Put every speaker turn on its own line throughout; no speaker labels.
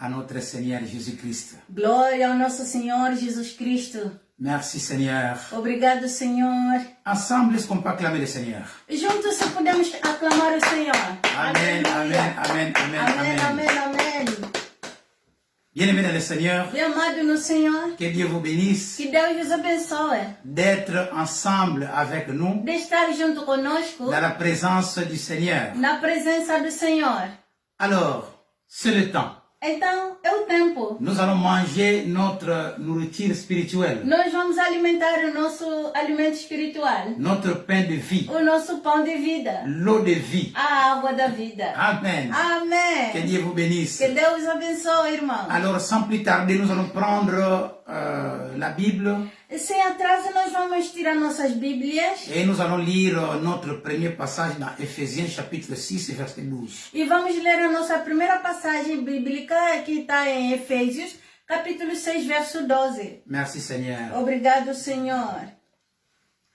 à notre Seigneur Jésus-Christ.
Glória ao nosso Senhor Jesus Cristo.
Merci Seigneur.
Obrigado, Senhor.
Ensemble, est-ce qu'on peut acclamer le Seigneur?
Juntos podemos aclamar o Senhor.
Amen, amen, amen, amen,
Amém,
amen.
amém, amém.
Bien-aimés dans le Seigneur,
Bem amado no Senhor,
que Dieu vous bénisse
que Deus vos abençoe.
d'être ensemble avec nous
De estar junto conosco
dans la présence du Seigneur.
na presença do Senhor.
Alors, c'est le temps.
Então, é o tempo.
Nous allons manger notre nourriture spirituelle,
Nós vamos alimentar o nosso alimento espiritual,
notre pain de vie,
o nosso pão de vida,
l'eau de vie.
a água da vida.
Amen. Que
Amém.
Dieu vous bénisse.
Que Deus abençoe, irmão.
Alors, sans plus tarder, nous allons prendre la Bible
Sem atraso, nós vamos tirar nossas Bíblias
et nous allons lire notre premier passage dans Éphésiens chapitre 6, verset 12.
e vamos ler a nossa primeira passagem bíblica, que está em Efésios, capítulo 6, verso 12.
Merci Seigneur.
Obrigado, Senhor.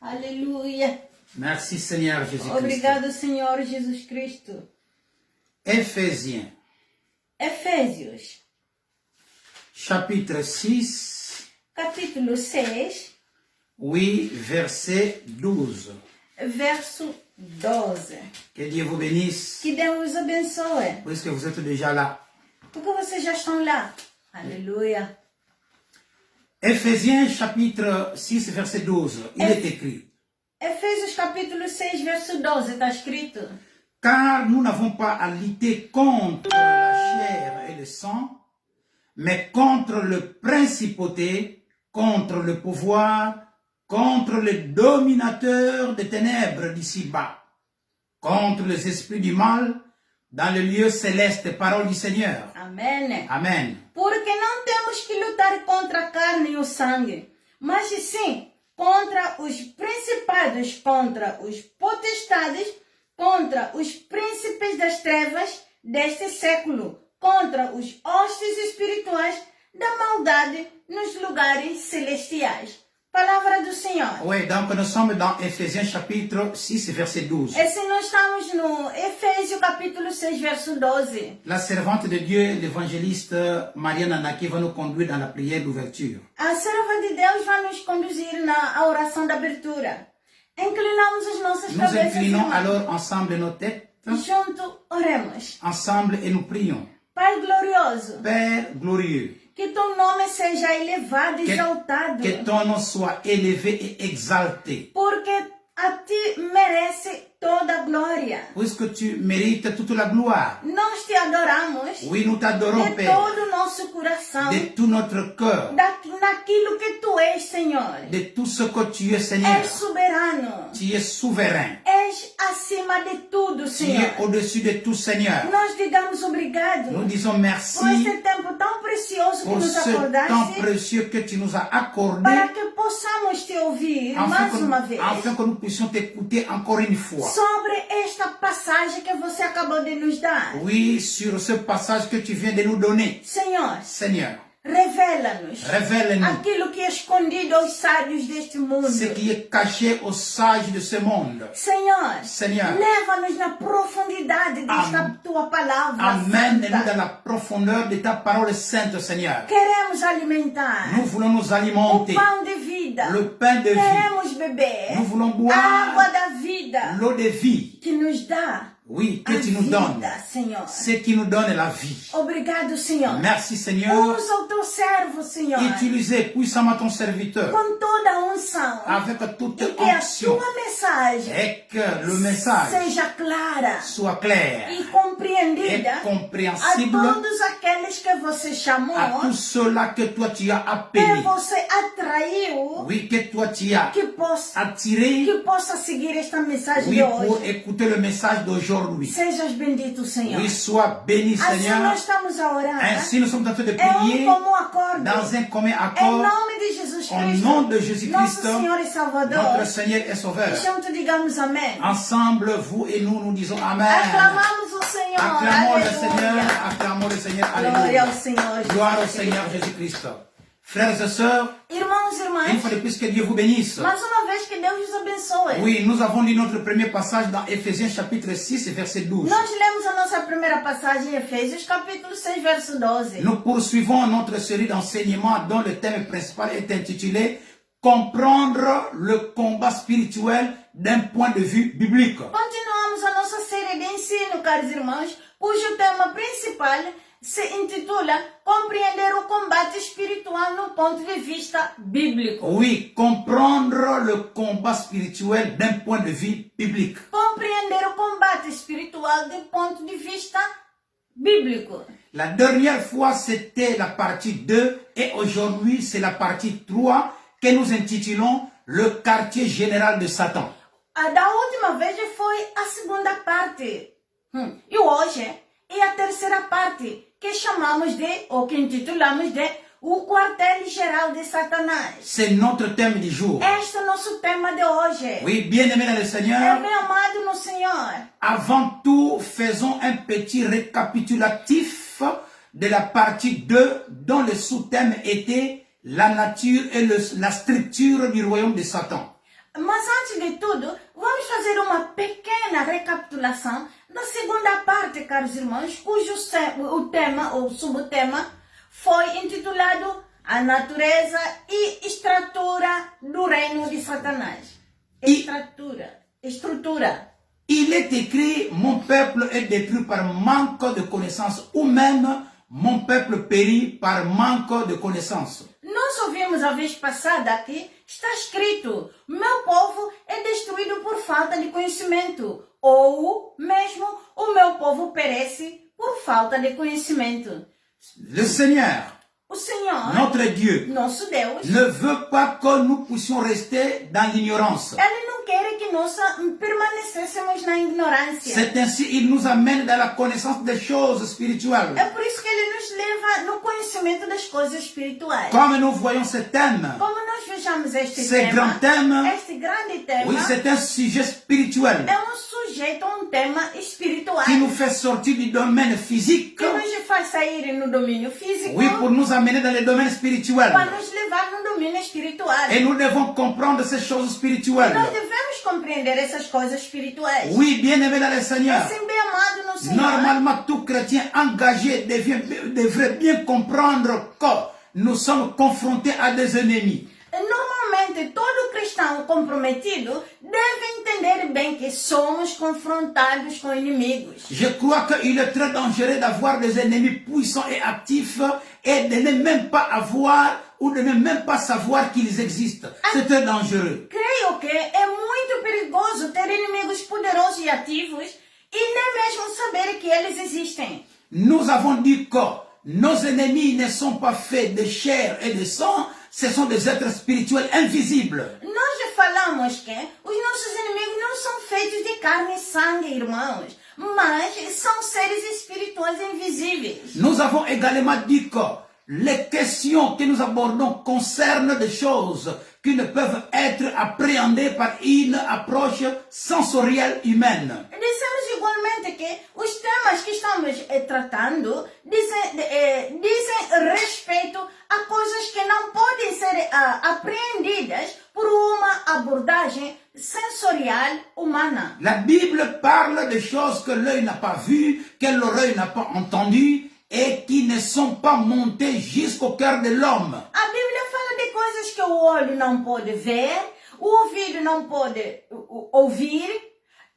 Aleluia.
Merci Seigneur Jésus-Christ.
Obrigado, Senhor Jesus Cristo.
Éphésiens
Efésios,
chapitre 6,
capítulo 6,
oui, verset 12.
verso 12.
Que Dieu vous bénisse,
Que Deus abençoe.
puisque vous êtes déjà là.
Porque vocês já estão lá. Aleluia.
Éphésiens chapitre 6, verset 12. Il est écrit:
Efésios capítulo 6, verso 12, está escrito:
car nous n'avons pas à lutter contre la chair et le sang, mais contre le principauté, contre le pouvoir, contre le dominateur des ténèbres d'ici-bas, contre les esprits du mal dans le lieu céleste. Parole du Seigneur.
Amém.
Amen.
Porque não temos que lutar contra a carne e o sangue, mas sim contra os principados, contra os potestades, contra os príncipes das trevas deste século, contra os hostes espirituais da maldade nos lugares celestiais. Palavra do Senhor.
Oui, donc nous sommes dans Éphésiens chapitre 6, verset 12.
E se nós estamos no Efésios capítulo 6, verso 12.
La servante de Dieu, l'évangéliste Marianne Anaki, va nous conduire dans la prière d'ouverture.
A serva de Deus vai nos conduzir na oração da abertura. Inclinamos as nossas
Nous
cabeças
inclinons
e
alors ensemble nos têtes,
junto oremos.
ensemble et nous prions.
Pai glorioso,
Père glorieux,
que teu nome seja elevado e
que,
exaltado,
que ton nom soit élevé et exalté,
porque a ti merece toda a glória.
puisque tu mérites toute la gloire.
Nós te adoramos
Oui, nous t'adorons,
de
Père,
todo o nosso coração,
de tout notre cœur,
naquilo que tu és, Senhor.
de tout ce que tu es, Seigneur.
És soberano,
Tu es souverain.
és acima de tudo,
Tu
Senhor.
es au-dessus de tout, Seigneur.
Nós digamos obrigado
Nous disons
por
merci
este tempo tão precioso que
pour
nos
ce temps
acordaste,
précieux que tu nous as accordé,
para que possamos te ouvir mais uma vez
afin que nous puissions t'écouter encore une fois.
sobre esta passagem que você acabou de nos dar.
Oui, sur ce passage que tu viens de nous donner.
Senhor,
Seigneur,
revela-nos
révèle-nous
aquilo que é escondido aos sábios deste mundo.
ce qui est caché aux sages de ce monde.
Senhor,
Seigneur,
leva-nos na profundidade desta tua palavra
amène-nous dans
santa.
la profondeur de ta parole sainte, Seigneur.
Queremos alimentar
Nous voulons nous
o
alimenter.
pão de vida.
Le pain de vie.
Queremos beber
Nous voulons
a
boire
água da vida
l'eau de vie.
que nos dá
Oui, que
a
tu nous donnes.
vida, Senhor.
Ce qui nous donne la vie.
Obrigado, Senhor.
Merci, Seigneur.
Usa o teu servo, Senhor,
Utilisez puissamment ton serviteur
com toda a unção.
avec toute
E que a
onction
tua mensagem
et que le message
seja clara
soit clair
e
et
compreendida a
compréhensible
todos aqueles que você chamou,
à tous ceux-là que toi tu as
que
appelés.
você atraiu,
Oui, que toi tu as
que possa
attiré.
seguir esta mensagem
Oui,
de
pour
hoje.
écouter le message d'aujourd'hui.
Sejas bendito, Senhor.
Oui, sois béni,
Assim
Seigneur.
nós estamos a orar.
Ainsi, nous sommes en train de
É
prier
comum acordo.
dans un commun
Em
accord
nome de Jesus
au
Cristo,
nom de Jésus-Christ,
nosso Senhor e Salvador.
notre Seigneur et Sauveur.
Junto digamos amém.
Ensemble, vous et nous, nous disons Amen.
Aclamamos o Senhor.
Acclamons le
Aleluia.
Seigneur, acclamons le Seigneur.
Glória
Alléluia.
ao Senhor.
Gloire au
Jesus
Seigneur
Cristo.
Jésus-Christ. Frères et sœurs,
Irmãos irmãos e irmãs,
Une fois de plus, que Dieu vous bénisse.
mais uma vez que Deus os abençoe.
Oui, nous avons lu notre premier passage dans Éphésiens chapitre 6, verset 12.
Nós lemos a nossa primeira passagem em Efésios, capítulo 6, verso 12.
Nous poursuivons notre série d'enseignements dont le thème principal est intitulé « Comprendre le combat spirituel d'un point de vue biblique ».
Continuamos a nossa série de ensino, caros irmãos, cujo tema principal se intitula Compreender o combate espiritual no ponto de vista bíblico.
Oui, comprendre le combat spirituel d'un point de vue biblique.
Compreender o combate espiritual do ponto de vista bíblico.
La dernière fois, c'était la partie 2 et aujourd'hui, c'est la partie 3 que nous intitulons le quartier général de Satan.
A da última vez foi a segunda parte. E hoje é a terceira parte, que chamamos de, ou que intitulamos de, o quartel-geral de Satanás.
C'est notre thème du jour.
Este é o nosso tema de hoje.
Oui, bien-aimé dans le Seigneur,
Bem amado no Senhor.
avant tout, faisons un petit récapitulatif de la partie 2 dont le sous-thème était la nature et la structure du royaume de Satan.
Mas antes de tudo, vamos fazer uma pequena recapitulação da segunda parte, caros irmãos, cujo o tema ou subtema foi intitulado A Natureza e Estrutura do Reino de Satanás. Estrutura.
Il est écrit, mon peuple est détruit par manque de connaissances, ou même mon peuple périt par manque de connaissances.
Nós ouvimos a vez passada que está escrito, meu povo é destruído por falta de conhecimento, ou mesmo o meu povo perece por falta de conhecimento.
Le Seigneur,
O Senhor,
notre Dieu,
nosso Deus,
ne veut pas que nous puissions rester dans l'ignorance.
Ele não quer que nós permanecêssemos na ignorância.
C'est ainsi qu'il nous amène dans la connaissance des choses spirituelles.
É por isso que Ele nos leva no conhecimento das coisas espirituais.
Comme nous voyons ce thème,
Como nós vejamos este
ce grand thème,
este grande tema,
oui, c'est un sujet spirituel
é sujeito a tema espiritual.
qui nous fait sortir du domaine physique,
Que nos faz sair no domínio físico.
oui, pour nous amener dans le domaine spirituel.
Para nos levar no domínio espiritual.
Et nous devons comprendre ces choses spirituelles.
Nós devemos compreender essas coisas espirituais.
Oui, bien-aimé dans le Seigneur.
Assim, bem amado no Senhor.
Normalement, tout chrétien engagé devrait bien comprendre que nous sommes confrontés à des ennemis.
Normalmente, todo cristão comprometido deve entender bem que somos confrontados com inimigos.
Je crois qu'il est très dangereux d'avoir des ennemis puissants et actifs et de ne même pas avoir ou de ne même pas savoir qu'ils existent. C'est très dangereux.
Creio que é muito perigoso ter inimigos poderosos e ativos e nem mesmo saber que eles existem.
Nous avons dit que nos ennemis ne sont pas faits de chair et de sang, ce sont des êtres spirituels invisibles.
Nós já falamos que os nossos inimigos não são feitos de carne e sangue, irmãos, mas são seres espirituais invisíveis.
Nous avons également dit que les questions que nous abordons concernent des choses qui ne peuvent être appréhendées par une approche sensorielle humaine.
Dissemos igualmente que os temas que estamos tratando dizem respeito a coisas que não podem ser apreendidas por uma abordagem sensorial humana.
La Bible parle de choses que l'œil n'a pas vues, que l'oreille n'a pas entendues et qui ne sont pas montées jusqu'au cœur de l'homme.
A Bíblia fala de coisas que o olho não pode ver, o ouvido não pode ouvir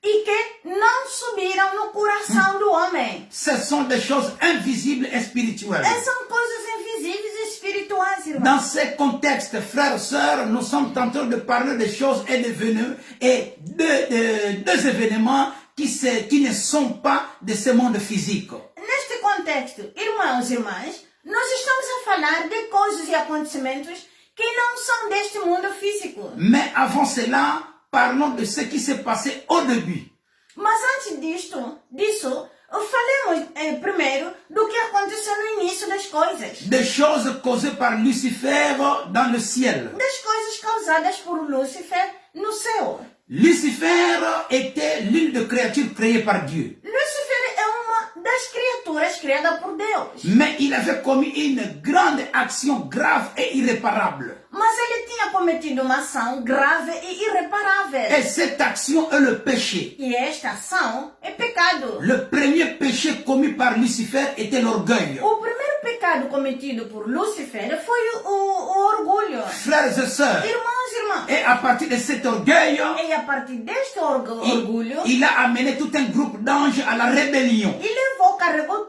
e que não subiram no coração do homem.
Ce sont des choses invisibles et spirituelles.
São coisas invisíveis e espirituais, irmãos.
Dans ces contextes, frères et sœurs, nous sommes en train de parler des choses et deux événements qui ne sont pas de ce monde physique.
Neste contexto, irmãos e irmãs, nós estamos a falar de coisas e acontecimentos que não são deste mundo físico.
Mais avant cela, parlons de ce qui s'est passé au début.
Mas antes disso, falemos primeiro do que aconteceu no início das coisas.
Des choses causées par Lucifer dans le ciel.
Das coisas causadas por Lúcifer no céu.
Lucifer était l'une des créatures créées par Dieu.
Lúcifer é uma das criaturas criadas por Deus.
Mais il avait commis une grande action grave et irréparable.
Mas ele tinha cometido uma ação grave e irreparável.
Et cette action est le péché.
E esta ação é pecado.
Le premier péché commis par Lucifer était l'orgueil.
O primeiro pecado cometido por Lúcifer foi o orgulho.
Frères et sœurs,
Irmãos e irmãs.
et à partir de cet orgueil,
E a partir deste orgulho,
il a amené tout un groupe d'anges à la rébellion.
e levou, carregou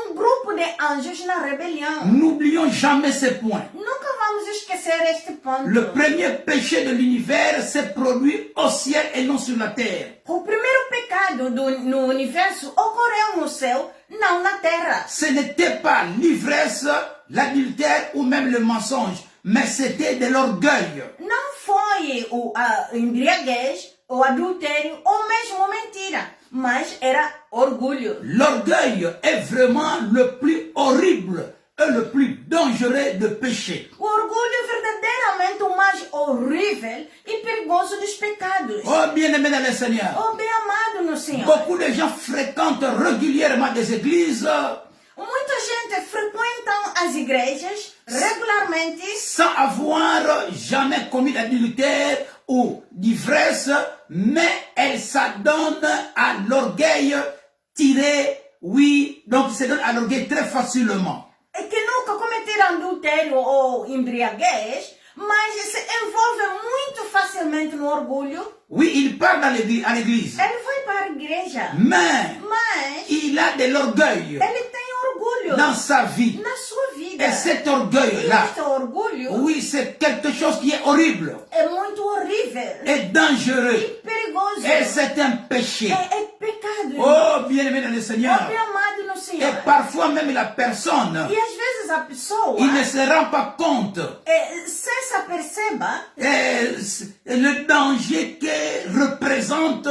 um grupo de anjos na rebelião.
N'oublions jamais ce point.
Nunca vamos esquecer este ponto.
Le premier péché de l'univers s'est produit au ciel et non sur la terre.
O primeiro pecado no universo ocorreu no céu, não na terra.
Ce n'était pas l'ivresse, l'adultère ou même le mensonge, mais c'était de l'orgueil.
Não foi a embriaguez, o adultério ou mesmo mentira, mas era orgulho.
L'orgueil est vraiment le plus horrible et le plus dangereux de péché.
O orgulho é verdadeiramente o mais horrível e perigoso dos pecados.
Oh bien-aimé dans le Seigneur,
Oh, bem amado no Senhor.
beaucoup de gens fréquentent régulièrement des églises
Muita gente frequenta as igrejas regularmente
sans avoir jamais commis d'adultère ou d'ivresse, mais elles s'adonnent à l'orgueil tiré, oui, donc ils se donnent à l'orgueil très facilement.
e que nunca cometeram adultério ou embriaguez, mas se envolve muito facilmente no orgulho.
Oui, il part à l'église,
Ele vai para a igreja,
mais
mas
il a de l'orgueil
ele tem orgulho
dans sa vie.
na sua vida.
Et cet
E
orgueil-là,
este orgulho
oui, c'est quelque chose qui est horrible
é muito horrível
et dangereux.
e perigoso.
Et c'est un péché.
É pecado.
Oh, bien-aimé dans le
Oh,
Seigneur.
bem amado no
Et
Senhor.
parfois même la personne,
E às vezes a pessoa,
il ne se rend pas compte
sem se aperceba
le danger que représente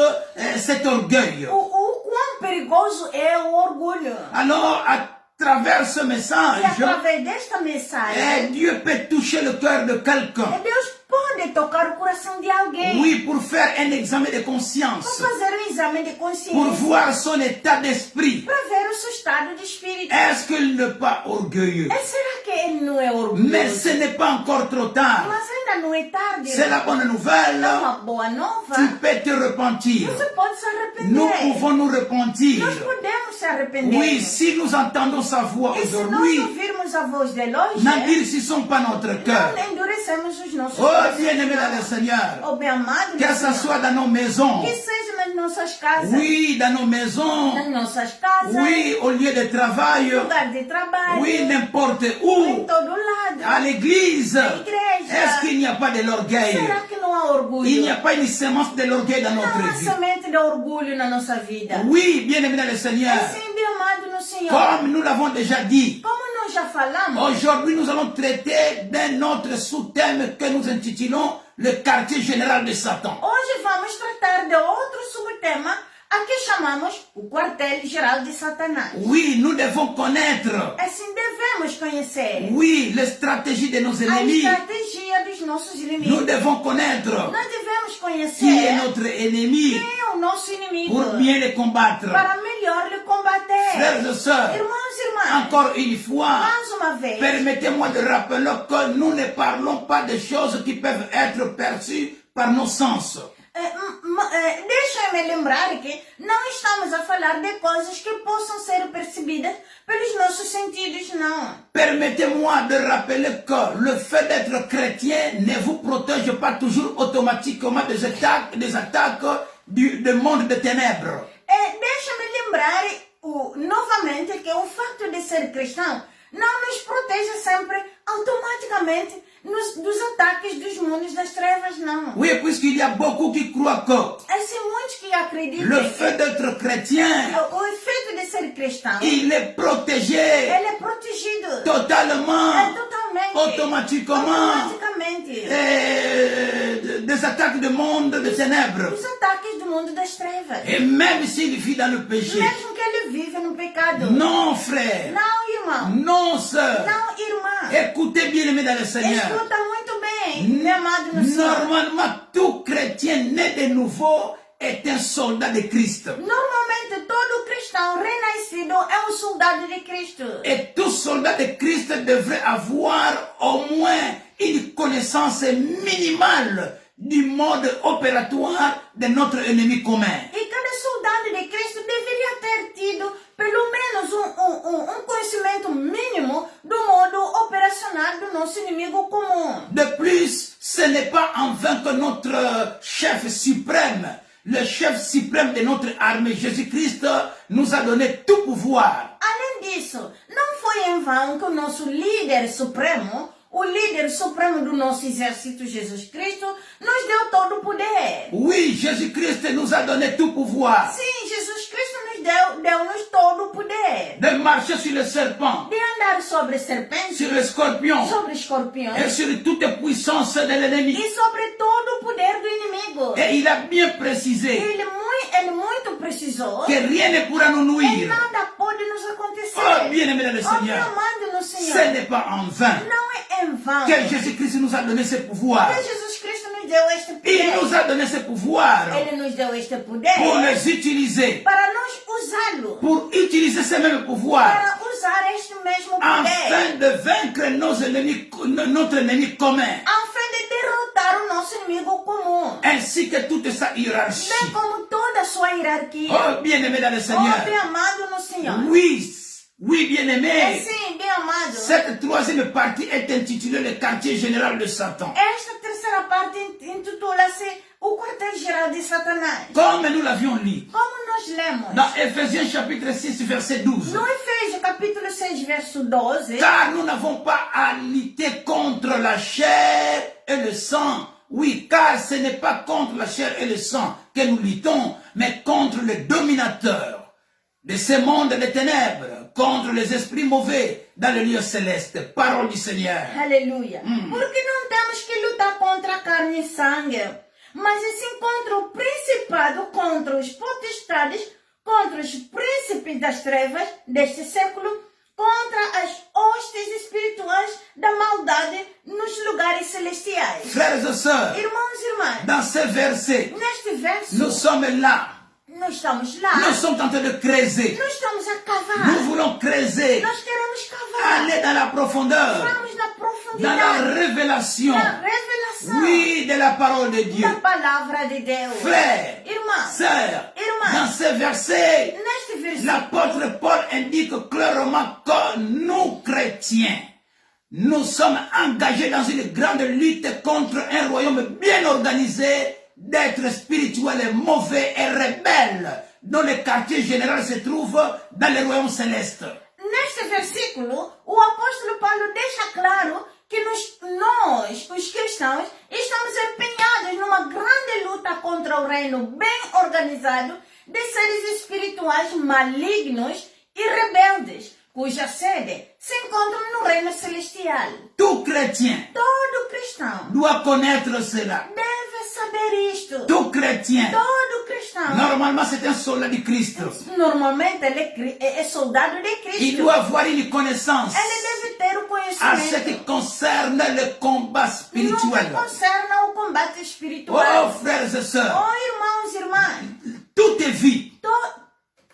cet orgueil.
o quão perigoso é o orgulho.
Alors, à travers ce
E
message,
através desta mensagem,
Dieu peut toucher le cœur de quelqu'un.
Deus pode tocar o coração de alguém.
Oui, pour faire un examen de conscience,
Para fazer um exame de
pour
consciência.
voir son état d'esprit.
Para ver o seu estado de espírito.
Est-ce qu'il n'est pas orgueilleux?
Será que ele não é orgulhoso?
Mais ce n'est pas encore trop tard.
Mas ainda não é tarde.
C'est la bonne nouvelle.
É uma boa nova.
Tu peux te repentir.
Você pode se arrepender.
Nous pouvons nous repentir.
Nós podemos se arrepender.
Oui, si nous entendons sa voix
E se nós
aujourd'hui,
ouvirmos a voz dele hoje,
n'endurcissons pas notre cœur.
não endurecemos os nossos
Oh,
corações.
bien-aimé dans le Seigneur,
Oh, bem amado,
que
meu
ce
Senhor.
soit dans nos maisons,
Que seja nas nossas casas,
oui, dans nos maisons,
nas nossas casas,
oui, au lieu de travail,
no lugar de trabalho,
oui, n'importe
em
où,
todo lado.
à l'église.
Na igreja.
Est-ce qu'il n'y a pas de l'orgueil?
Será que não há orgulho?
Il n'y a pas une semence de l'orgueil dans
Não
notre
há
vie.
semente de orgulho na nossa vida.
Oui, bien-aimé dans le Seigneur,
Sim, bem amado no Senhor.
comme nous l'avons déjà dit,
Como nós já falamos,
aujourd'hui nous allons traiter d'un autre sous-thème que nous intitulons le quartier général de Satan.
hoje vamos tratar de outro subtema a que chamamos o quartel-geral de Satanás.
Oui, nous devons connaître,
Assim devemos conhecer
oui, les stratégies de nos
a
ennemis.
estratégia dos nossos
Nous
inimigos.
devons connaître
Nós devemos
qui est
conhecer
notre ennemi
quem é o nosso inimigo
pour bien le combattre.
para melhor lhe combater.
Frères et sœurs,
Irmãos e irmãs,
encore une fois,
mais uma vez,
permettez-moi de rappeler que nous ne parlons pas de choses qui peuvent être perçues par nos sens.
deixem-me lembrar que não estamos a falar de coisas que possam ser percebidas pelos nossos sentidos, não.
Permettez-moi de rappeler que le fait d'être chrétien ne vous protège pas toujours automatiquement des attaques du monde des ténèbres.
Deixa-me lembrar novamente que o facto de ser cristão não nos protege sempre automaticamente dos ataques dos mundos das trevas, não.
Oui, puisqu'il y a beaucoup qui croient que
Assim, muitos que acreditam
le fait d'être chrétien,
o efeito de ser cristão,
il est protégé
ele é protegido
totalement,
totalmente,
automatiquement des attaques du monde des ténèbres.
dos ataques do mundo das trevas.
Et même s'il vit dans le péché.
Mesmo que ele vive no pecado.
Non, frère.
Não, irmão.
Non, sœur.
Não, irmã.
Écoutez bien, aimé dans le Seigneur.
Escuta muito bem, meu amado no Senhor.
Normalement, tout chrétien né de nouveau est un soldat de Christ.
Normalmente, todo cristão renascido é soldado de Cristo.
Et tout soldat de Christ devrait avoir au moins une connaissance minimale du mode opératoire de notre ennemi commun.
E cada soldado de Cristo deveria ter tido pelo menos um conhecimento mínimo do modo operacional do nosso inimigo comum.
De plus, ce n'est pas en vain que notre chef suprême, le chef suprême de notre armée, Jésus-Christ, nous a donné tout pouvoir.
Além disso, não foi em vão que o nosso líder supremo, o líder supremo do nosso exército, Jesus Cristo, nos deu todo o poder.
Oui, Jésus-Christ nous a donné tout pouvoir.
Sim, Jesus Cristo deu-nos todo o poder.
De marcher sur le serpent,
De andar sobre serpentes,
sur le scorpion
sobre escorpiões
et sur toute puissance de l'ennemi.
e sobre todo o poder do inimigo.
Et il a bien précisé
Ele muito precisou.
que rien ne pourra nous
E
nuire.
nada pode nos acontecer.
Oh, bien-aimé dans le
Oh, meu
Seigneur,
amado no
ce
Senhor.
n'est pas en vain
Não é em vão
que Jésus-Christ nous a donné ce pouvoir.
que Jesus Cristo nos deu este
Il nous
poder.
a donné ce pouvoir
Ele nos deu este poder
pour les utiliser,
para nós usá-lo.
pour utiliser ce même pouvoir
Para usar este mesmo poder.
afin de vaincre nos ennemis, notre ennemi commun,
A fim de derrotar o nosso inimigo comum.
ainsi que toute sa hiérarchie.
Bem como toda a sua hierarquia.
Oh, bien-aimé dans le
Oh,
Seigneur.
bem amado no Senhor.
Oui,
É
bien-aimé.
sim, bem amado.
Cette troisième partie est intitulée le quartier général de Satan.
Esta terceira parte intitula-se O Quartel-Geral de Satanás.
Comme nous l'avions lu
Como nós lemos
dans Ephésiens chapitre 6 verset 12.
no Efésios capítulo 6, verso 12,
Car nous n'avons pas à lutter contre la chair et le sang. Oui, car ce n'est pas contre la chair et le sang que nous luttons, mais contre les dominateurs de ce monde des ténèbres, contre les esprits mauvais dans le lieu céleste. Parole du Seigneur.
aleluia. Porque não temos que lutar contra a carne e sangue, mas e sim contra o principado, contra os potestades, contra os príncipes das trevas deste século, contra as hostes espirituais da maldade nos lugares celestiais.
Frères et sœurs,
Irmãos e irmãs,
dans ce verset,
neste verso,
nous sommes là.
nós estamos lá,
Nous sommes en train de creuser.
nós estamos a cavar,
Nous voulons creuser,
nós queremos cavar,
aller dans la profondeur,
vamos na
dans
profundidade,
la révélation,
na revelação
oui, de la parole de Dieu.
da palavra de Deus.
Frères,
Irmãos,
sœurs,
irmãs,
dans ce verset,
neste versículo,
l'apôtre Paul indique clairement que nous, chrétiens, nous sommes engagés dans une grande lutte contre un royaume bien organisé, d'êtres spirituels et mauvais et rebelles, dont le quartier général se trouve dans le royaume céleste.
neste versículo, o apóstolo Paulo deixa claro que nós, os cristãos, estamos empenhados numa grande luta contra o reino bem organizado de seres espirituais malignos e rebeldes, cuja sede se encontra no reino celestial.
Tout chrétien
Todo cristão
doit connaître cela.
deve saber isto.
Tout chrétien,
Todo cristão,
normalement c'est un soldat de Christ.
normalmente ele é soldado de
Il
Cristo.
doit avoir une connaissance
Ele deve ter o
à ce qui
conhecimento
concerne le combat
no que
spirituel.
concerne o combate
Oh,
espiritual.
frères et sœurs,
Oh, irmãos e irmãs,
toute vie,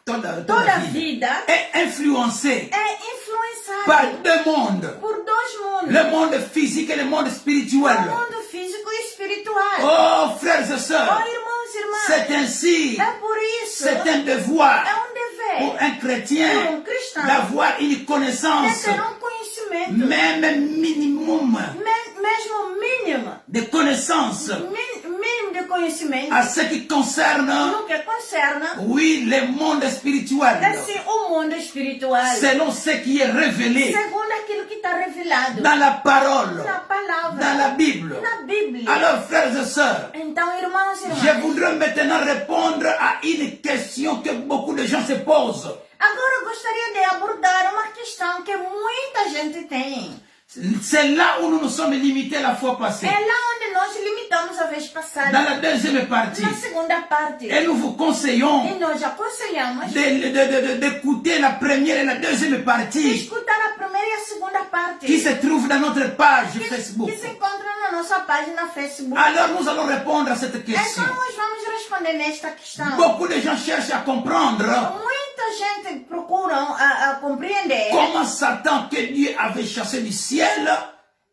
toda
toda
vida
vie est influencée
é influenciada
par deux mondes,
por dois mundos,
le monde physique et le monde spirituel.
o mundo físico e espiritual.
Oh, frères et
Oh,
sœurs,
irmãos e irmãs,
c'est ainsi,
é por isso,
c'est un devoir
é
pour
dever
un chrétien
pour um cristão
d'avoir une
de
connaissance,
ter conhecimento,
même minimum
mesmo mínimo,
de connaissance
mínimo de conhecimento
à ce qui concerne,
no que concerne
oui, le monde spirituel,
assim, o mundo espiritual,
selon ce qui est révélé
segundo aquilo que está revelado
dans la parole,
na palavra,
dans la Bible.
na Bíblia.
Alors, frères et sœurs,
Então, irmãos e
je
irmãs,
voudrais maintenant répondre à une question que beaucoup de gens se posent.
agora eu gostaria de abordar uma questão que muita gente tem.
C'est là où nous nous sommes limités la fois passée.
É lá onde nós limitamos a vez passada,
Dans la deuxième partie.
na segunda parte.
Et nous vous conseillons
E nós aconselhamos
d'écouter la première et la deuxième partie
escutar a primeira e a segunda parte,
qui se trouve dans notre page Facebook.
que se encontra na nossa página Facebook.
Alors nous allons répondre à cette question.
Então, nós vamos responder nesta questão.
Beaucoup de gens cherchent à comprendre
Muita gente procura a compreender
comment Satan, que Dieu avait chassé du ciel,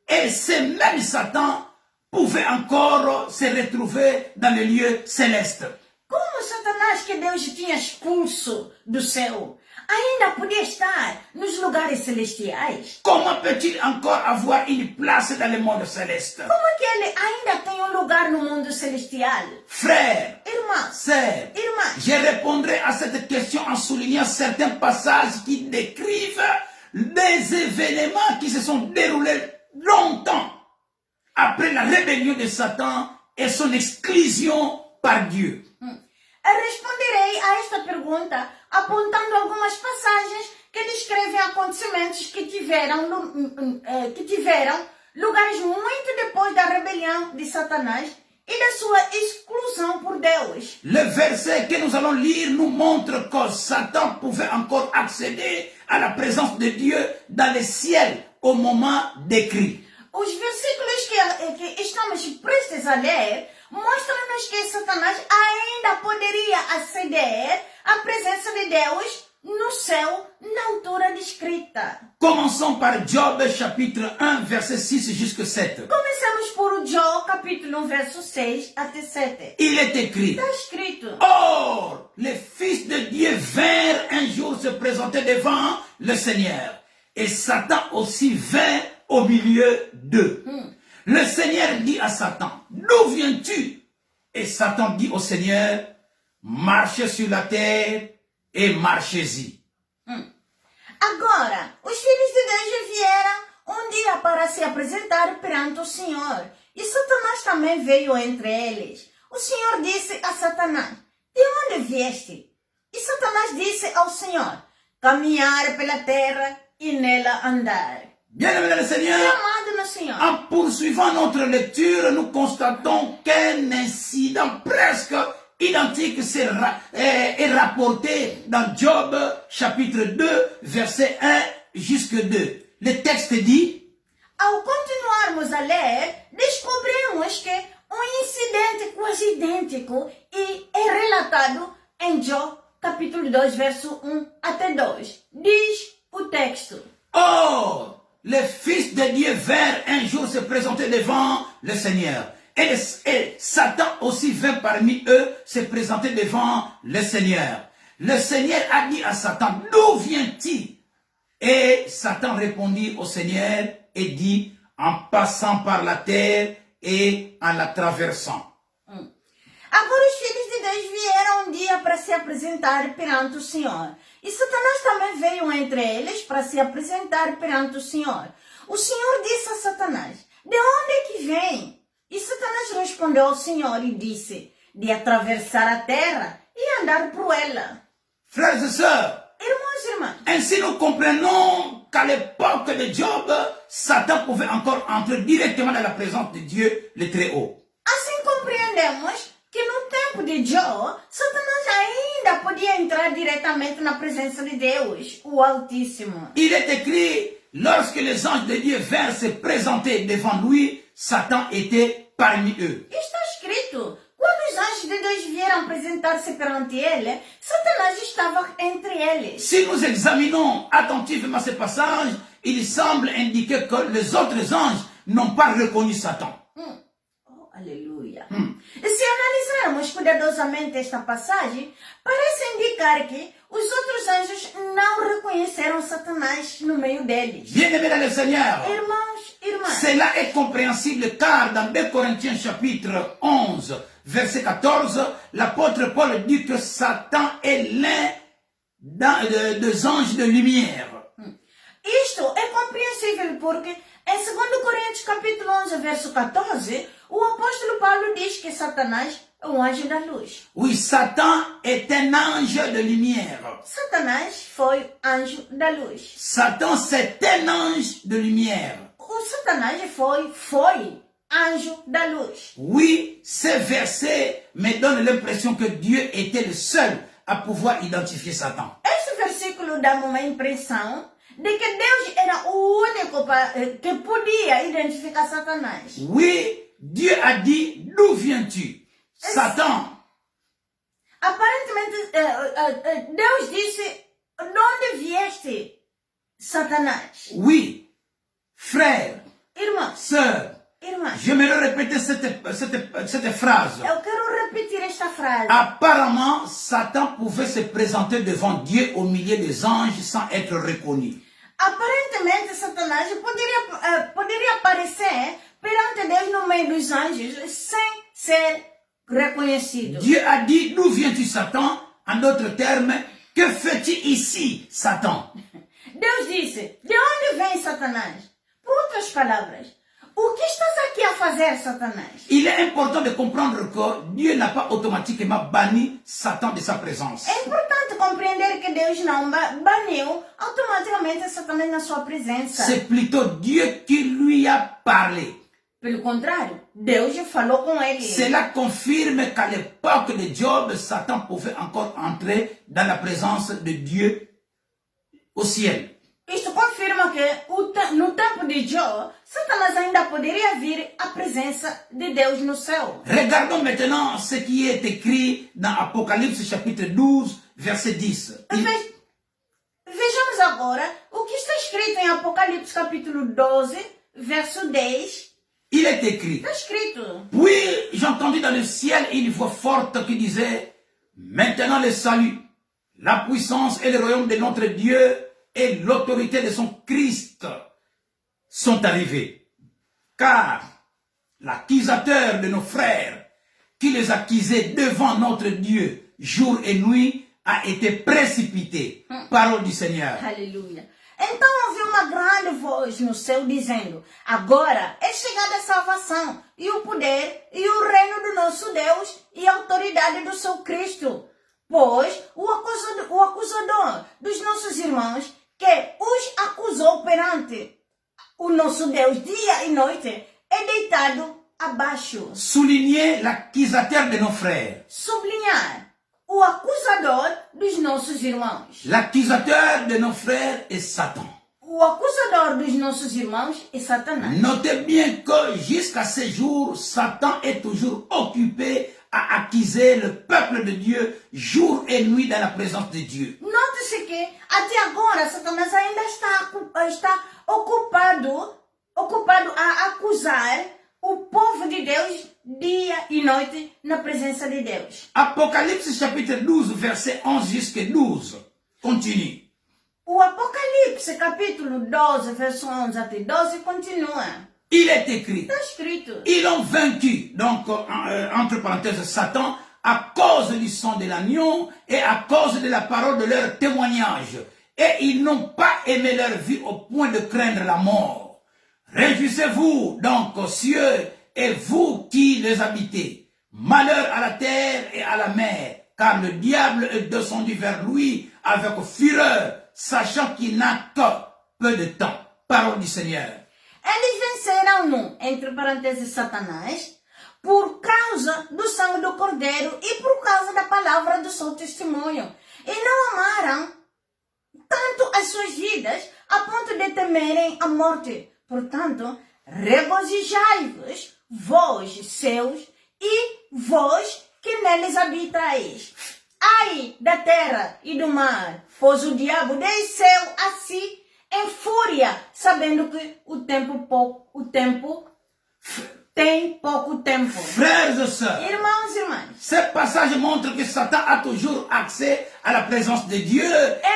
Et ce même Satan pouvait encore se retrouver dans le lieu céleste.
Como Satanás, que Deus tinha expulso do céu, ainda podia estar nos lugares celestiais?
Comment peut-il encore avoir une place dans le monde céleste?
Como é que ele ainda tem um lugar no mundo celestial?
Frères,
Irmãos,
sœurs,
irmãs,
je répondrai à cette question en soulignant certains passages qui décrivent des événements qui se sont déroulés longtemps après la rébellion de Satan et son exclusion par Dieu.
responderei a esta pergunta apontando algumas passagens que descrevem acontecimentos que tiveram lugares muito depois da rebelião de Satanás e da sua exclusão por Deus.
Le verset que nous allons lire nous montre que Satan pouvait encore accéder à la présence de Dieu dans le ciel au moment décrit.
Os versículos que estamos prestes a ler mostram-nos que Satanás ainda poderia aceder à presença de Deus no céu na altura descrita.
Commençons par Job chapitre 1 verset 6 jusqu'à 7.
Começamos por Jó, capítulo 1, verso 6 até 7.
Il est écrit:
Está escrito:
Or, les fils de Dieu vinrent un jour se présenter devant le Seigneur. Et Satan aussi vint au milieu d'eux. Le Seigneur dit à Satan: D'où viens-tu? Et Satan dit au Seigneur: Marchez sur la terre et marchez-y.
Agora, os filhos de Deus vieram dia para se apresentar perante o Senhor. E Satanás também veio entre eles. O Senhor disse a Satanás: De onde vieste? E Satanás disse ao Senhor: Caminhar pela terra e nela andar.
Bien-aimé dans le Seigneur,
Amado no Senhor.
en poursuivant notre lecture, nous constatons qu'un incident presque identique est rapporté dans Job chapitre 2, verset 1 jusqu'à 2. Le texte dit:
Ao continuarmos a ler, descobrimos que incidente quase idêntico é relatado em Jó, capítulo 2, verso 1 até 2. Diz o texto:
Or, les fils de Dieu vinrent un jour se présenter devant le Seigneur. Et Satan aussi vint parmi eux se présenter devant le Seigneur. Le Seigneur a dit à Satan: D'où viens-tu? Et Satan répondit au Seigneur et dit: En passant par la terre et en la traversant.
Agora os filhos de Deus vieram dia para se apresentar perante o Senhor. E Satanás também veio entre eles para se apresentar perante o Senhor. O Senhor disse a Satanás: De onde é que vem? E Satanás respondeu ao Senhor e disse: De atravessar a terra e andar por ela.
Frères et sœurs,
Irmãos e irmãs,
ainsi nous comprenons qu'à l'époque de Job, Satan pouvait encore entrer directement dans la présence de Dieu, le Très-Haut.
assim compreendemos que no tempo de Jó, Satanás ainda podia entrar diretamente na presença de Deus, o Altíssimo.
Il est écrit: Lorsque les anges de Dieu vinrent se présenter devant lui, Satan était parmi eux.
Está escrito: quando os anjos de Deus vieram apresentar-se perante ele, Satanás estava entre eles.
Si nous examinons attentivement ce passage, il semble indiquer que les autres anges n'ont pas reconnu Satan.
Oh, aleluia. E se analisarmos cuidadosamente esta passagem, parece indicar que os outros anjos não reconheceram Satanás no meio deles.
Bien-aimés dans le Seigneur,
Irmãos, irmãs,
cela est compréhensible car dans 2 Corinthiens chapitre 11, verset 14, l'apôtre Paul dit que Satan est l'un des anges de lumière.
Isto é compreensível porque em 2 Coríntios capítulo 11, verso 14, o apóstolo Paulo diz que Satanás é um anjo da luz.
Oui, Satan est un ange de lumière.
Satanás foi anjo da luz.
Satan, c'est un ange de lumière.
O Satanás foi anjo da luz.
Oui, ce verset me donne l'impression que Dieu était le seul à pouvoir identifier Satan.
Este versículo dá uma impressão de que Deus era o único que podia identificar Satanás.
Oui, Dieu a dit: D'où viens-tu? Satan.
Aparentemente, Deus disse: De onde vieste, Satanás?
Oui, frère,
Irmãos,
Sœurs,
irmãs,
j'aimerais répéter cette phrase.
eu quero repetir esta frase.
Apparemment, Satan pouvait se présenter devant Dieu au milieu des anges sans être reconnu.
Aparentemente, Satanás poderia aparecer perante Deus no meio dos anjos sem ser reconhecido.
Dieu a dit, d'où viens-tu, Satan? En d'autres termes, que fais-tu ici, Satan?
Deus disse, de onde vem Satanás? Por outras palavras, o que estás aqui a fazer, Satanás?
Il est important de comprendre que Dieu n'a pas automatiquement banni Satan de sa présence.
É importante compreender que Deus não baniu automaticamente Satanás na sua presença.
C'est plutôt Dieu qui lui a parlé.
Pelo contrário, Deus falou com ele.
Cela confirme qu'à l'époque de Job, Satan pouvait encore entrer dans la présence de Dieu au ciel.
Isto confirma que no tempo de Jó, Satanás ainda poderia vir à presença de Deus no céu.
Regardons maintenant ce qui est écrit dans Apocalypse chapitre 12, verset 10.
Vejamos agora o que está escrito em Apocalipse capítulo 12, verso 10.
Il est écrit.
Está escrito.
Puis j'entendis dans le ciel une voix forte qui disait, maintenant le salut, la puissance et le royaume de notre Dieu et l'autorité de son Christ sont arrivés. Car l'accusateur de nos frères, qui les accusait devant notre Dieu jour et nuit, a été précipité. Parole du Seigneur.
Aleluia. Então ouviu uma grande voz no céu dizendo, agora é chegada a salvação e o poder e o reino do nosso Deus e a autoridade do seu Cristo. Pois o acusador dos nossos irmãos que os acusou perante o nosso Deus dia e noite é deitado abaixo.
Souligner l'accusateur de nos frères.
Sublinhar o acusador dos nossos irmãos.
L'accusateur de nos frères est Satan.
O acusador dos nossos irmãos é Satanás.
Notez bien que jusqu'à ce jour, Satan est toujours occupé à accuser le peuple de Dieu jour et nuit dans la présence de Dieu.
Note-se que até agora Satanás ainda está ocupado a acusar o povo de Deus dia e noite na presença de Deus.
Apocalypse chapitre 12, verset 11 jusqu'à 12. Continue.
O Apocalipse capítulo 12, verso 11 até 12 continua.
Il est écrit.
Está escrito.
Ils ont vaincu, donc entre parenthèses, Satan, à cause du sang de l'agneau et à cause de la parole de leur témoignage. Et ils n'ont pas aimé leur vie au point de craindre la mort. Réjouissez-vous donc aux cieux et vous qui les habitez. Malheur à la terre et à la mer, car le diable est descendu vers lui avec fureur, sachant qu'il n'a que peu de temps. Parole du Seigneur.
Eles venceram no, entre parênteses, Satanás, por causa do sangue do Cordeiro e por causa da palavra do seu testemunho. E não amaram tanto as suas vidas a ponto de temerem a morte. Portanto, regozijai-vos, vós seus, e vós que neles habitais. Ai da terra e do mar, pois o diabo desceu a si em fúria, sabendo que o tempo tem pouco tempo.
Frères et sœurs,
Irmãos e irmãs,
ce passage montre que Satan a toujours accès à la présence de Dieu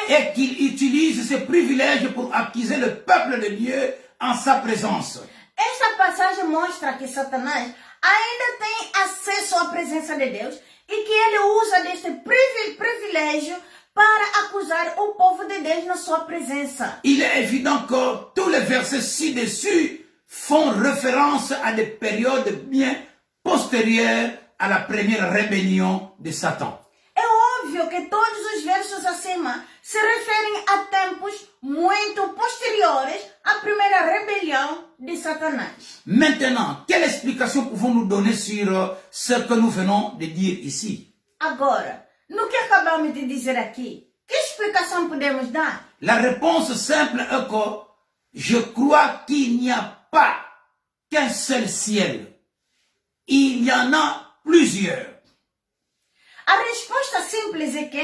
et qu'il utilise ses privilèges pour accuser le peuple de Dieu en sa présence.
esta passagem mostra que Satanás ainda tem acesso à presença de Deus e que ele usa deste privilégio para acusar o povo de Deus na sua presença.
Il est évident que tous les versets ci-dessus font référence à des périodes bien postérieures à la première rébellion de Satan.
É óbvio que todos os versos acima se referem a tempos muito posteriores à primeira rebelião de Satanás.
Maintenant, quelle explication pouvons-nous donner sur ce que nous venons de dire ici?
Agora, no que acabamos de dizer aqui, que explicação podemos dar?
La réponse simple est que je crois qu'il n'y a pas qu'un seul ciel. Il y en a plusieurs.
A resposta simples é que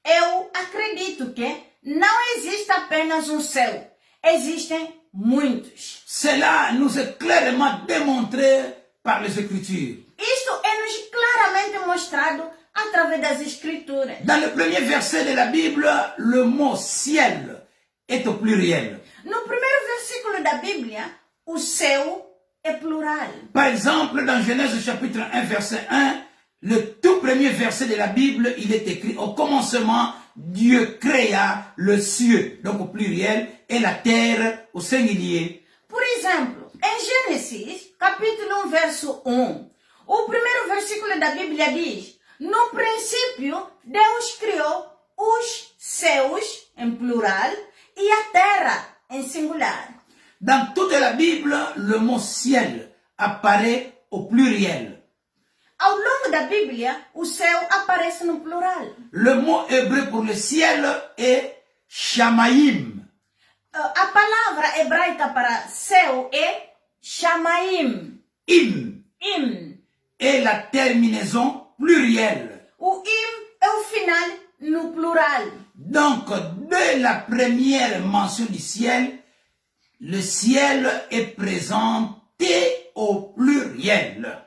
eu acredito que não existe apenas um céu, existem muitos.
Cela nous est clairement démontré par les Écritures.
Isto é-nos claramente mostrado através das Escrituras.
Dans le premier verset de la Bible, le mot ciel est au pluriel.
No primeiro versículo da Bíblia, o céu é plural.
Par exemple, dans Genèse chapitre 1, verset 1, le tout premier verset de la Bible, il est écrit: au commencement, Dieu créa le ciel, donc au pluriel, et la terre au singulier.
Por exemplo, em Gênesis, capítulo 1, verso 1, o primeiro versículo da Bíblia diz: no princípio, Deus criou os céus, em plural, e a terra, em singular.
Dans toute la Bible, le mot ciel apparaît au pluriel.
Ao longo da Bíblia, o céu aparece no plural.
Le mot hébreu pour le ciel est Shamaim.
A palavra hebraica para céu é Shamaim.
Im
Im.
est la terminaison plurielle.
O im é o final no plural.
Donc, dès la première mention du ciel, le ciel est présenté au pluriel.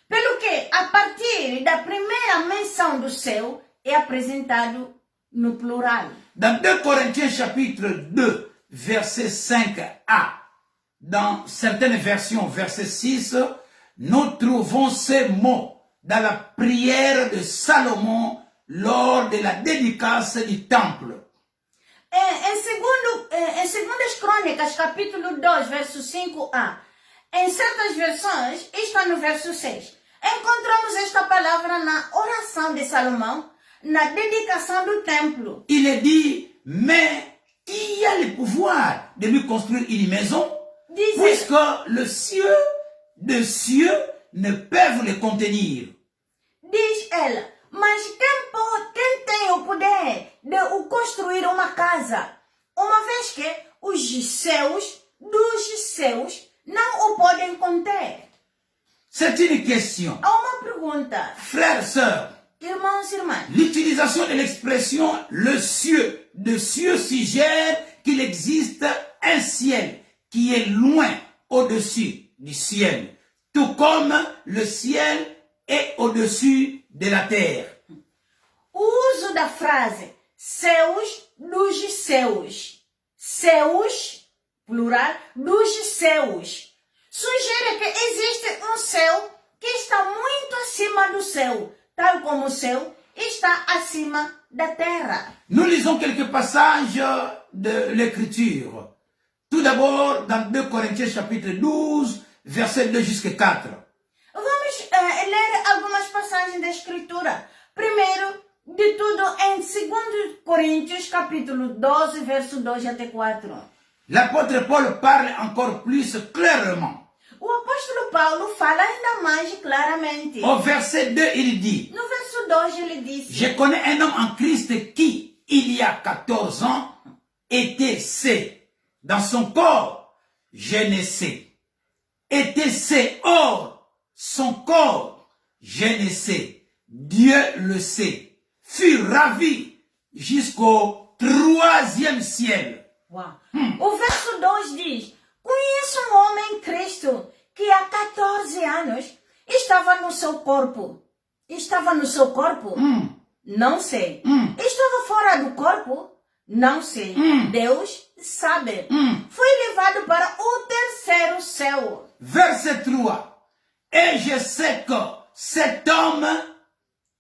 Pelo que, a partir da primeira menção do céu, é apresentado no plural.
Dans 2 Corinthiens chapitre 2, verset 5a, dans certaines versions, verset 6, nous trouvons ces mots dans la prière de Salomon lors de la dédicace du temple.
Em Segundas Crônicas, capítulo 2, verso 5a, em certas versões, está no verso 6, encontramos esta palavra na oração de Salomão, na dedicação do templo.
Il est dit, mais qui a le pouvoir de lui construire une maison, puisque le ciel des cieux ne peuvent le contenir.
Diz ela, mas quem tem o poder de o construir uma casa, uma vez que os céus dos céus não o podem conter?
C'est une question.
Há uma pergunta.
Frères, sœurs,
Irmãos e irmãs,
l'utilisation de l'expression le cieux de cieux suggère qu'il existe un ciel qui est loin au-dessus du ciel, tout comme le ciel est au-dessus de la terre.
o uso da frase céus dos céus, céus, plural, dos céus, sugere que existe um céu que está muito acima do céu, tal como o céu está acima da terra.
Nous lisons quelques passages de l'Écriture. Tout d'abord, dans 2 Corinthiens chapitre 12, verset 2 jusqu'à 4.
Vamos ler algumas passagens da Escritura. Primeiro de tudo, em 2 Coríntios, capítulo 12, verso 2 até 4.
L'apôtre Paul parle encore plus clairement.
O apóstolo Paulo fala ainda mais claramente.
Au verset 2, il dit:
No verso 2 ele disse:
je connais un homme en Christ qui, il y a 14 ans, était C. Dans son corps, je ne sais. Était C hors son corps, je ne sais. Dieu le sait. Fut ravi jusqu'au 3e ciel.
Uau. O verso 2 diz: conheço um homem em Cristo que há 14 anos estava no seu corpo. Estava no seu corpo? Não sei. Estava fora do corpo? Não sei. Deus sabe. Foi levado para o 3º céu.
Verset 3. Et je sais que cet homme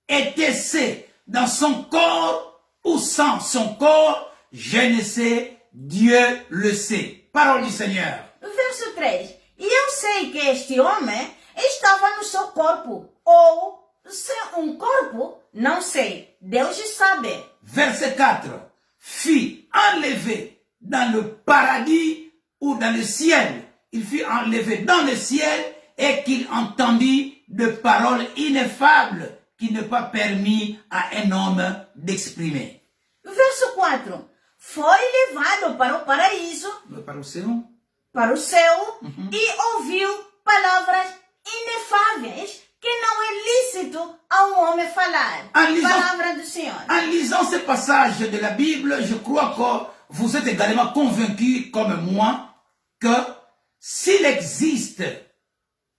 était C dans son corps ou sans son corps, je ne sais, Dieu le sait. Parole du Seigneur.
Verso 3. E eu sei que este homem estava no seu corpo. Ou sem um corpo, não sei. Deus sabe.
Verset 4. Fut enlevé dans le paradis ou dans le ciel. Il fut enlevé dans le ciel et qu'il entendit de paroles ineffables qui n'est pas permis à un homme d'exprimer.
Verso 4. Foi levado para o paraíso,
Para o céu.
para o céu, e ouviu palavras inefáveis que não é lícito a um homem falar. Palavra do Senhor.
En lisant ces passages de la Bible, je crois que vous êtes également convaincus comme moi que s'il existe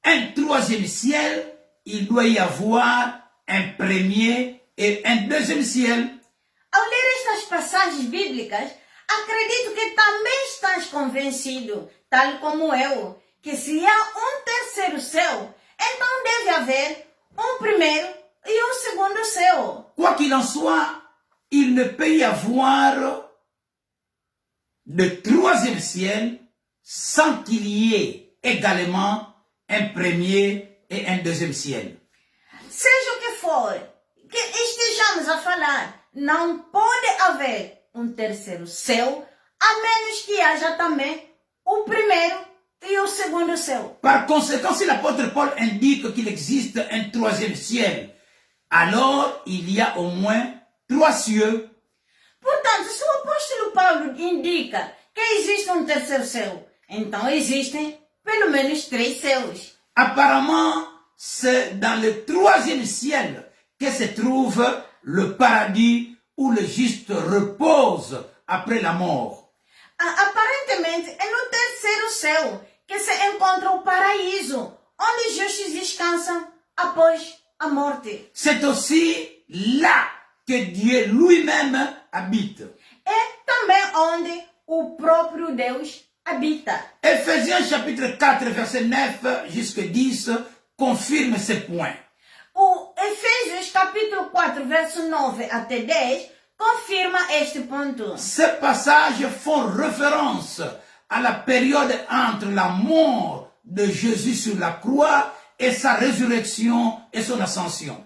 un troisième ciel, il doit y avoir un premier et un deuxième ciel.
Ao ler estas passagens bíblicas, acredito que também estás convencido, tal como eu, que se há um terceiro céu, então deve haver um primeiro e um segundo céu.
Quoi qu'il en soit, il ne peut y avoir de troisième ciel sans qu'il y ait également un premier et un deuxième ciel.
Seja o que for que estejamos a falar, não pode haver um terceiro céu, a menos que haja também o primeiro e o segundo céu.
Par conséquent, si l'apôtre Paul indique qu'il existe un troisième ciel, alors il y a au moins 3 cieux.
Portanto, se o apóstolo Paulo indica que existe um terceiro céu, então existem pelo menos 3 céus.
Apparemment, c'est dans le troisième ciel que se trouve le paradis où le juste repose après la mort.
Aparentemente, é no terceiro céu que se encontra o paraíso, onde os justos descansam após a morte.
C'est aussi là que Dieu lui-même habite.
É também onde o próprio Deus habita.
Éphésiens chapitre 4, verset 9 jusqu'à 10 confirme ce point.
O Efésios capítulo 4, verso 9 até 10, confirma este ponto.
Ces passages font référence à la période entre la mort de Jésus sur la croix et sa résurrection et son ascension.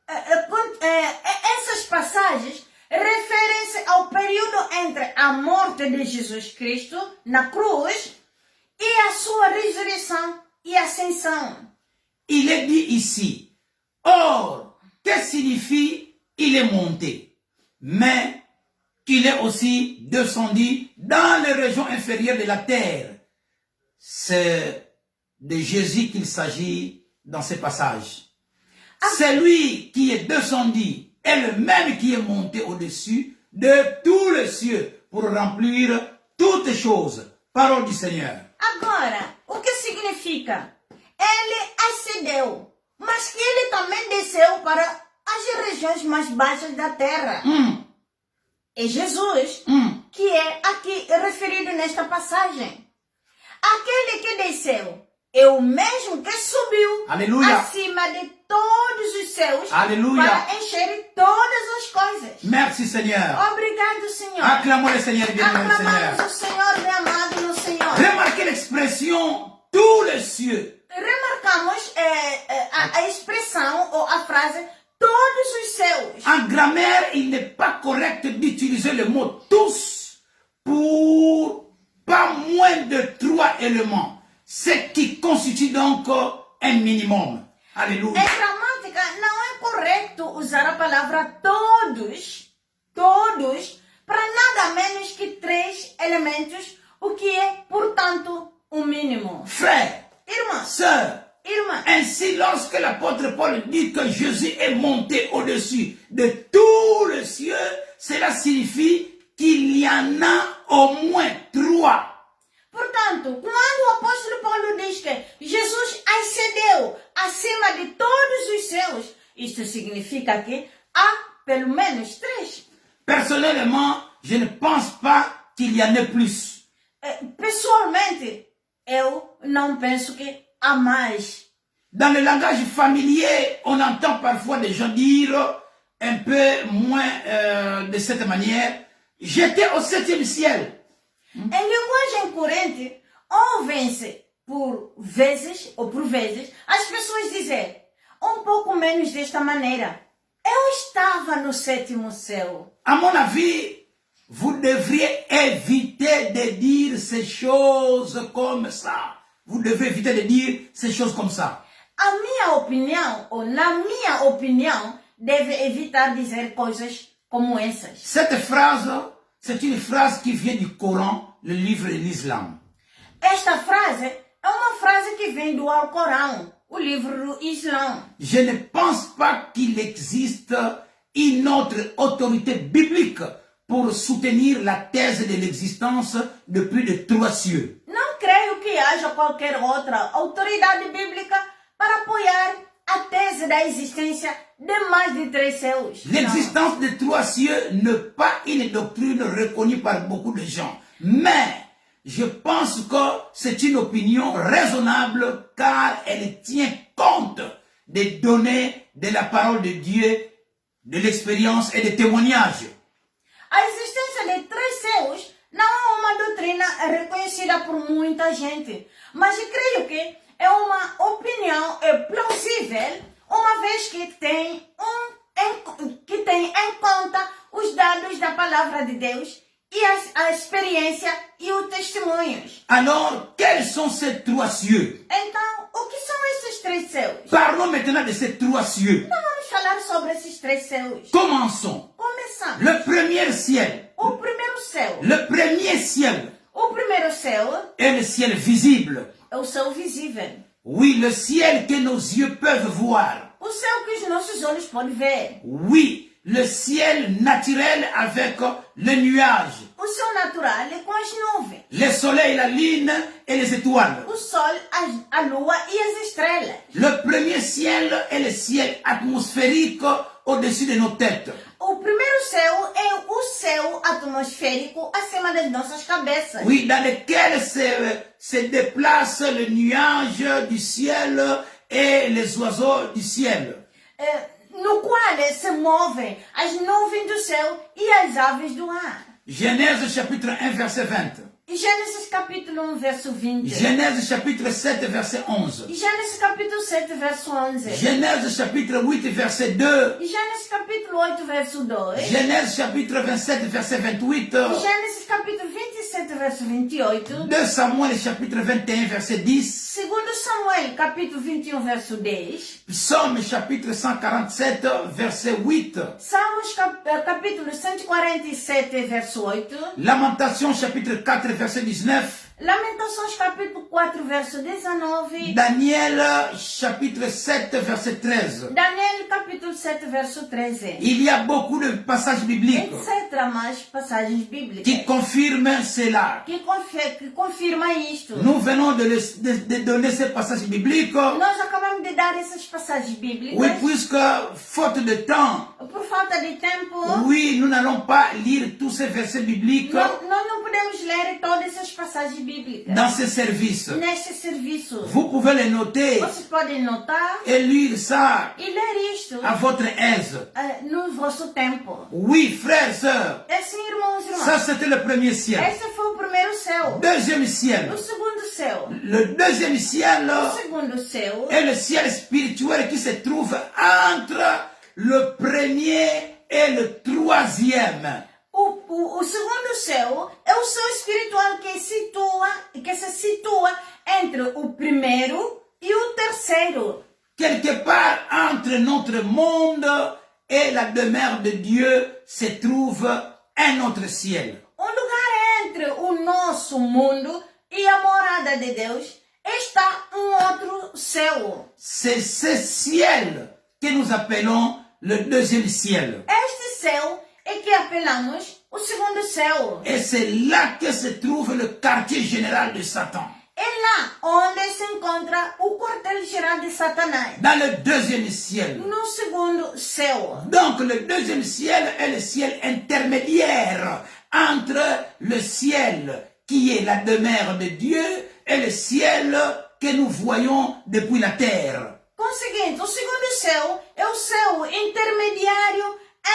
Essas passagens referem-se ao período entre a morte de Jesus Cristo na cruz e a sua ressurreição e ascensão.
Il est dit ici, or, que signifie il est monté, mais qu'il est aussi descendu dans les régions inférieures de la terre. C'est de Jésus qu'il s'agit dans ces passages. C'est lui qui est descendu et le même qui est monté au-dessus de tous les cieux pour remplir toutes choses. Parole du Seigneur.
Agora, o que significa? Ele ascendeu, mas que ele também desceu para as regiões mais baixas da terra. É Jesus, que é aqui referido nesta passagem. Aquele que desceu é o mesmo que subiu
Aleluia.
acima de todos os céus
Aleluia.
para encher todas as coisas.
Merci Seigneur.
Obrigado, Senhor.
Acclamons le Seigneur, bien-aimé Seigneur.
Aclamamos o Senhor, bem amado no Senhor.
Remarquez l'expression tous les cieux.
Remarcamos a expressão ou a frase todos os céus.
En grammaire, il n'est pas correct d'utiliser le mot tous pour pas moins de 3 éléments, ce qui constitue donc un minimum. Alléluia.
Em gramática, não é correto usar a palavra todos, para nada menos que 3 elementos, o que é, portanto, um mínimo.
Frères,
Irmã,
sœurs,
irmã,
ainsi lorsque l'apôtre Paul dit que Jésus est monté au-dessus de tous les cieux, cela signifie qu'il y en a au moins 3.
portanto, quando o apóstolo Paulo diz que Jesus ascendeu acima de todos os céus, isto significa que há pelo menos 3.
Personnellement, je ne pense pas qu'il y en ait plus.
Pessoalmente, eu não penso que há mais.
Dans le langage familier, on entend parfois des gens dire un peu moins de cette manière, j'étais au 7e ciel.
Em linguagem corrente, ouvem-se por vezes as pessoas dizer um pouco menos desta maneira. Eu estava no 7º céu.
À mon avis, vous devriez éviter de dire ces choses comme ça. Vous devez éviter de dire ces choses comme ça.
A minha opinião, ou na minha opinião, deve evitar dizer coisas como essas.
Cette phrase, c'est une phrase qui vient du Coran, le livre de l'Islam.
Esta frase é uma frase que vem do Alcorão, o livro do Islã.
Je ne pense pas qu'il existe une autre autorité biblique pour soutenir la thèse de l'existence de plus de 3 cieux.
Não creio que haja qualquer outra autoridade bíblica para apoiar a tese da existência de mais de 3 céus.
L'existence de 3 cieux n'est pas une doctrine reconnue par beaucoup de gens. Mais je pense que c'est une opinion raisonnable car elle tient compte des données de la parole de Dieu, de l'expérience et des témoignages.
A existência de 3 céus não é uma doutrina reconhecida por muita gente, mas eu creio que é uma opinião plausível, uma vez que tem em conta os dados da palavra de Deus e a experiência e os testemunhos.
Alors, quels sont ces 3 cieux?
Então, o que são esses 3 céus?
Parlons maintenant de ces 3 cieux.
Então vamos falar sobre esses 3 céus.
Commençons.
Começamos.
Le premier ciel.
O primeiro céu.
Le premier ciel
O primeiro céu
est le ciel visible.
é o céu visível.
Oui, le ciel que nos yeux peuvent voir.
O céu que os nossos olhos podem ver.
Oui, le ciel naturel avec le nuage,
O céu natural é com as nuvens.
le soleil, la lune et les étoiles.
O sol, a lua e as estrelas.
Le premier ciel est le ciel atmosphérique au-dessus de nos têtes.
O primeiro céu é o céu atmosférico acima das nossas cabeças.
Oui, dans lequel se déplace le nuage du ciel et les oiseaux du ciel.
No qual se movem as nuvens do céu e as aves do ar.
Genèse chapitre 1 verset 20.
E Gênesis capítulo 1, verso 20.
Genèse chapitre 7 verset 11.
E Gênesis capítulo 7, verso 11.
Genèse chapitre 8 verset 2.
E Gênesis capítulo 8, verso 2.
Genèse chapitre 27 verset 28.
E Gênesis capítulo 27, verso 28.
2 Samuel chapitre 21 verset 10.
Segundo Samuel capítulo 21, verso 10.
Psaume chapitre 147 verset 8.
Salmos capítulo 147, verso 8.
Lamentation chapitre 4 verset 19.
Lamentações capítulo 4, verso 19.
Daniel chapitre 7 verset 13.
Daniel capítulo 7, verso 13.
Il y a beaucoup de passages bibliques
Etc. Mais passagens bíblicas
qui confirment cela.
que confirma isto.
Nous venons de donner ces passages bibliques.
Nós acabamos de dar essas passagens bíblicas.
Oui, puisque faute de temps,
Por falta de tempo,
oui, nous n'allons pas lire tous ces versets bibliques
nós não podemos ler todas essas passagens bíblicas
dans ce service.
neste serviço.
Vous pouvez les noter
Vocês podem notar
et lire ça
e ler isto
à votre aise.
no vosso tempo.
Oui, frères, sœurs,
É assim, irmãos e irmãs.
ça c'était le premier ciel.
Esse foi o primeiro céu.
Deuxième ciel.
O segundo céu.
Le deuxième ciel
O segundo céu
est le ciel spirituel qui se trouve entre le premier et le troisième.
O segundo céu é o céu espiritual que se situa entre o primeiro e o terceiro.
Quelque part entre notre monde et la demeure de Dieu se trouve un autre ciel.
Lugar entre o nosso mundo e a morada de Deus está outro céu.
C'est ce ciel que nous appelons le deuxième ciel.
Este céu é que apelamos o segundo céu.
Et c'est là que se trouve le quartier général de Satan.
É lá onde se encontra o quartel-geral de Satanás.
Dans le deuxième ciel.
No segundo céu.
Donc le deuxième ciel est le ciel intermédiaire entre le ciel qui est la demeure de Dieu et le ciel que nous voyons depuis la terre.
Conseguinte, o segundo céu é o céu intermediário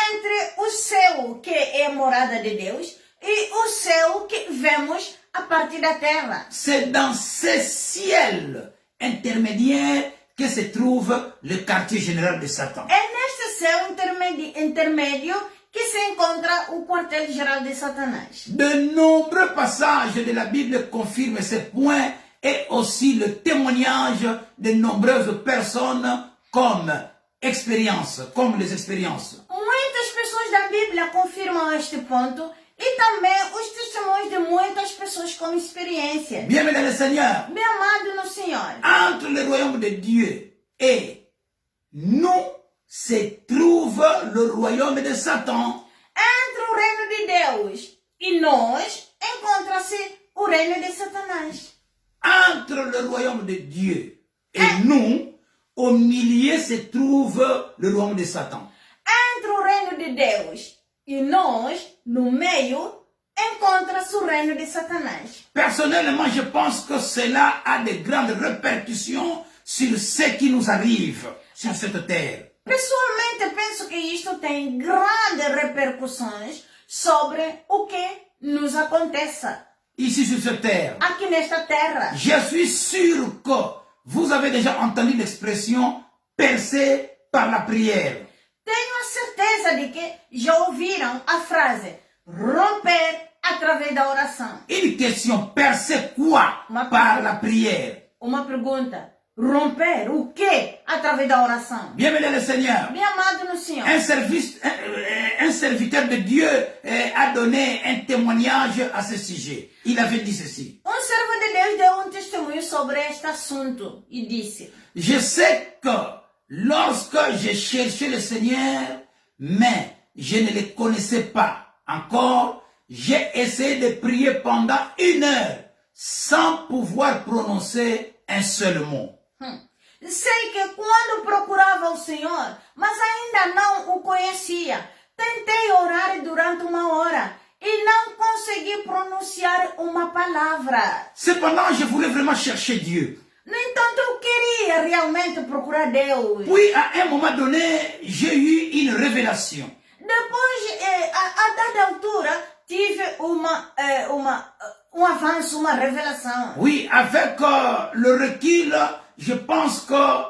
entre o céu que é a morada de Deus e o céu que vemos a partir da terra.
C'est dans ce ciel intermédiaire que se trouve le quartier général de Satan.
É neste céu intermédio que se encontra o quartel-geral de Satanás.
De nombreux passages de la Bible confirment ce point et aussi le témoignage de nombreuses personnes comme les expériences.
Muitas pessoas da Bíblia confirmam este ponto e também os testemunhos de muitas pessoas com experiência.
Bien-aimés dans le Seigneur,
Meu amado no Senhor,
entre le royaume de Dieu et nous se trouve le royaume de Satan.
entre o reino de Deus e nós encontra-se o reino de Satanás.
entre le royaume de Dieu et nous, au milieu se trouve le royaume de Satan.
Entre o reino de Deus e nós, no meio, encontra-se o reino de Satanás.
Personnellement, je pense que cela a de grandes répercussions sur ce qui nous arrive sur cette terre.
Pessoalmente, penso que isto tem grandes repercussões sobre o que nos acontece
Ici sur cette terre.
aqui nesta terra.
Je suis sûr que vous avez déjà entendu l'expression percée par la prière.
Tenho a certeza de que já ouviram a frase romper através da oração.
Une question, percer quoi par la prière?
Uma pergunta, romper o que através da oração?
Bien-aimé le Seigneur,
Bem amado no Senhor,
un serviteur de Dieu a donné un témoignage à ce sujet. Il avait dit ceci.
servo de Deus deu testemunho sobre este assunto e disse:
Je sais que lorsque j'ai cherché le Seigneur, mais je ne le connaissais pas encore, j'ai essayé de prier pendant 1 heure sans pouvoir prononcer un seul mot.
Sei que quando procurava o Senhor, mas ainda não o conhecia, tentei orar durante 1 hora e não consegui pronunciar uma palavra.
Cependant, je voulais vraiment chercher Dieu.
No entanto, eu queria realmente procurar Deus.
Puis, à un moment donné, j'ai eu une révélation.
Depois, a dada altura, tive um avanço, uma revelação.
Oui, avec le recul, je pense que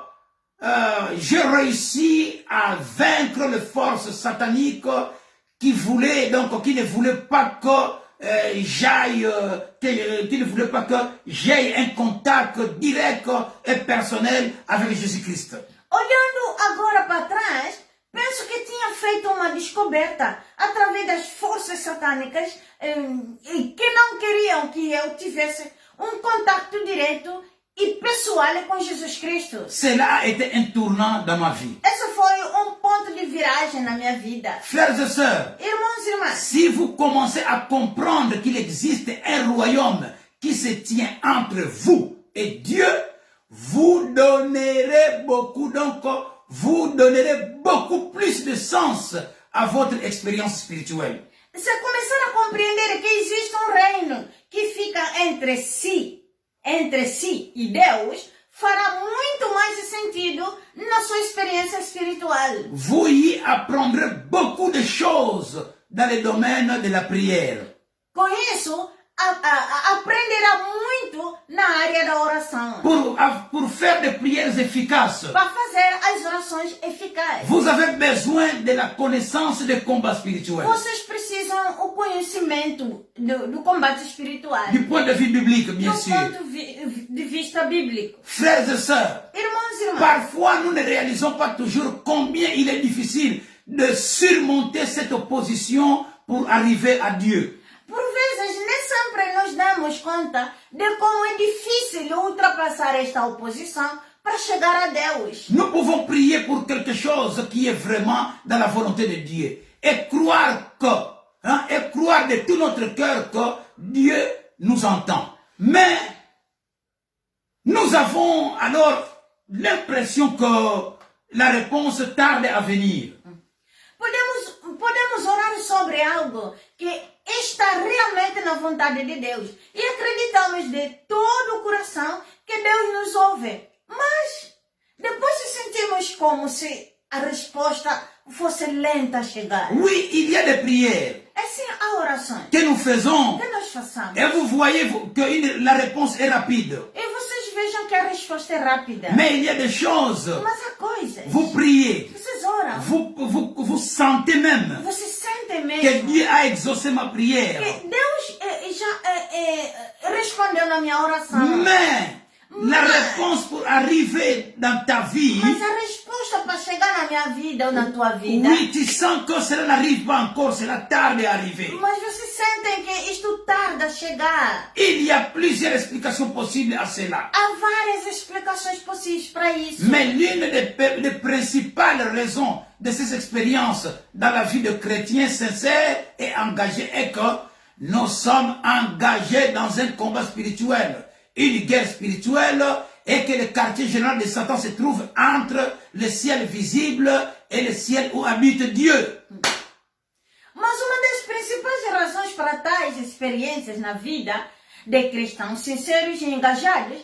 j'ai réussi à vaincre les forces sataniques qui ne voulaient pas que qui ne voulaient pas que j'aie un contact direct et personnel avec Jésus-Christ.
Olhando agora para trás, penso que tinha feito uma descoberta através das forças satânicas que não queriam que eu tivesse um contato direto e pessoal com Jesus Cristo.
Cela a été un tournant dans ma vie.
Esse foi ponto de viragem na minha vida.
Frères et sœurs,
Irmãos e irmãs,
si vous commencez à comprendre qu'il existe un royaume qui se tient entre vous et Dieu, vous donnerez beaucoup plus de sens à votre expérience spirituelle.
se começar a compreender que existe reino que fica entre si e Deus, fará muito mais sentido na sua experiência espiritual.
Vous y apprendrez beaucoup de choses dans le domaine de la prière.
Com isso, aprenderá muito na área da oração.
Pour faire des prières efficaces,
Para fazer as orações eficazes.
vous avez besoin de la connaissance des combats spirituels.
Vocês precisam o conhecimento do combate espiritual.
Du point de vue biblique, bien
Do
sûr.
ponto de vista bíblico.
Frères et sœurs,
Irmãos e irmãs,
parfois nous ne réalisons pas toujours combien il est difficile de surmonter cette opposition pour arriver à Dieu.
por vezes nem sempre nos damos conta de como é difícil ultrapassar esta oposição para chegar a Deus.
Nous pouvons prier pour quelque chose qui est vraiment dans la volonté de Dieu et croire de tout notre cœur que Dieu nous entend. Mais nous avons alors l'impression que la réponse tarde à venir.
Podemos orar sobre algo que está realmente na vontade de Deus e acreditamos de todo o coração que Deus nos ouve. Mas depois sentimos como se a resposta fosse lenta a chegar.
Oui, il y a des prières
Assim há orações
que nous faisons
que nós façamos.
et vous voyez que la réponse est rapide.
E vocês vejam que a resposta é rápida.
Mais il y a des choses,
Mas há coisas.
vous priez,
Vocês oram.
vous sentez même
Vocês sentem
que
mesmo
Dieu a exaucé ma prière.
que Deus já respondeu na minha oração.
Mais la réponse pour arriver dans ta vie,
Mas a resposta para chegar na minha vida ou na tua vida,
oui, tu sens que cela n'arrive pas encore, cela tarde à arriver.
mas vocês sentem que isto tarda a chegar.
Il y a plusieurs explications possibles à cela.
Há várias explicações possíveis para isso.
Mais l'une des principales raisons de ces expériences dans la vie de chrétiens sincères et engagés est que nous sommes engagés dans un combat spirituel une guerre spirituelle et que le quartier général de Satan se trouve entre le ciel visible et le ciel où habite Dieu.
Mas uma das principais razões para tais experiências na vida de cristãos sinceros e engajados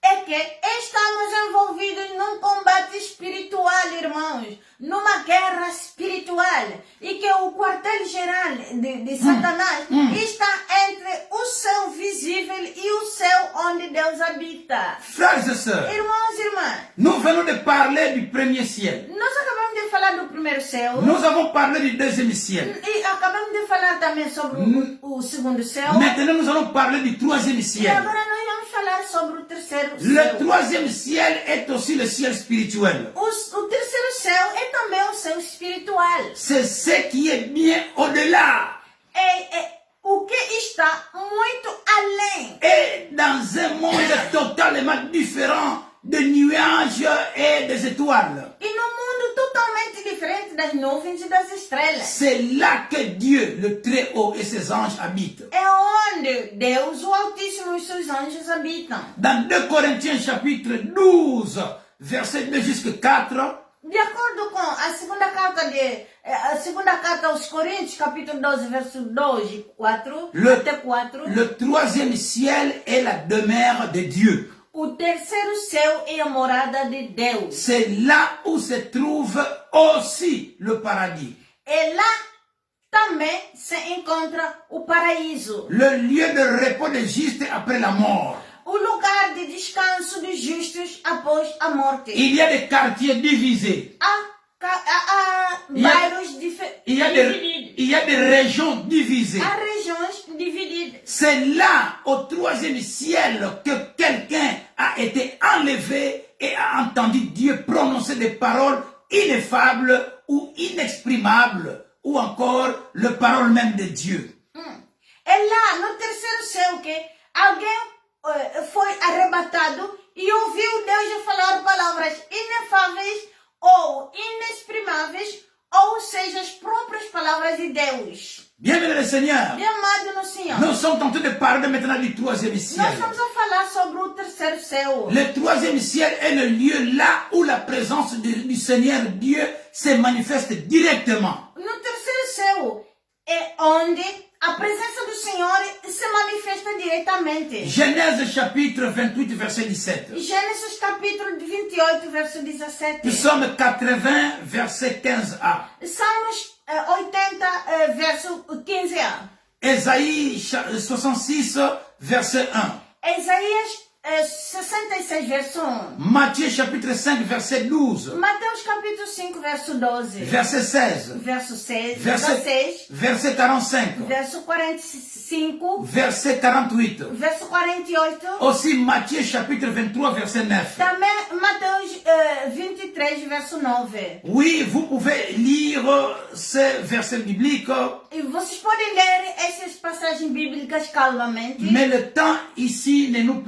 é que estamos envolvidos num combate espiritual, irmãos, numa guerra espiritual, e que o quartel-geral de Satanás está entre o céu visível e o céu onde Deus habita.
Frères et sœurs,
Irmãos e irmãs,
nous venons de parler du premier ciel.
nós acabamos de falar do primeiro céu
Nous avons parlé du deuxième ciel.
e acabamos de falar também sobre o segundo céu.
Maintenant, nous allons parler du troisième
E
ciel.
agora nós vamos falar sobre o terceiro
Le
céu.
troisième ciel est aussi le ciel spirituel.
O terceiro céu é também o céu espiritual.
C'est ce qui est bien au-delà.
É o que está muito além.
Et dans un monde totalement différent de nuages et des étoiles.
E num mundo totalmente diferente das nuvens e das estrelas.
C'est là que Dieu, le Très-Haut et ses anges habitent.
É onde Deus, o Altíssimo e seus anjos habitam.
Dans 2 Corinthiens chapitre 12, verset 2 jusqu'à 4,
De acordo com a segunda carta aos Coríntios, capítulo 12, verso 2 e 4, até 4.
le troisième ciel est la demeure de Dieu.
O terceiro céu é a morada de Deus.
C'est là où se trouve aussi le paradis.
E lá também se encontra o paraíso.
Le lieu de repos des justes après la mort.
O lugar de descanso dos justos após a morte.
Il y a des quartiers divisés.
Há bairros
Il y a des régions divisées.
Há regiões divididas.
C'est là, au troisième ciel, que quelqu'un a été enlevé et a entendu Dieu prononcer des paroles ineffables ou inexprimables, ou encore les paroles même de Dieu.
É lá no terceiro céu que alguém foi arrebatado e ouviu Deus falar palavras inefáveis ou inexprimáveis, ou seja, as próprias palavras de Deus.
Bien-aimé le Seigneur,
Meu amado no Senhor,
nous sommes en train de parler maintenant du troisième ciel.
nós estamos a falar sobre o terceiro céu.
Le troisième ciel est le lieu là où la présence du Seigneur Dieu se manifeste directement.
No terceiro céu é onde a presença do Senhor se manifesta diretamente.
Genèse chapitre 28, verset 17.
Gênesis capítulo 28, verso 17.
Psaume 80, verset 15a.
Salmos 80, verso 15a.
Ésaïe 66, verset 1.
Isaías 66, verso 1.
Matthieu chapitre 5, verset 12.
Mateus capítulo 5, verso 12.
Verset 16.
Verso 6, 16.
Verset 45.
Verso 45.
Verset 48.
Verso 48.
Aussi Matthieu chapitre 23, verset 9.
Também Mateus 23, verso 9.
Oui, vous pouvez lire ces versets bibliques,
E vocês podem ler essas passagens bíblicas calmamente.
mais le temps ici ne nous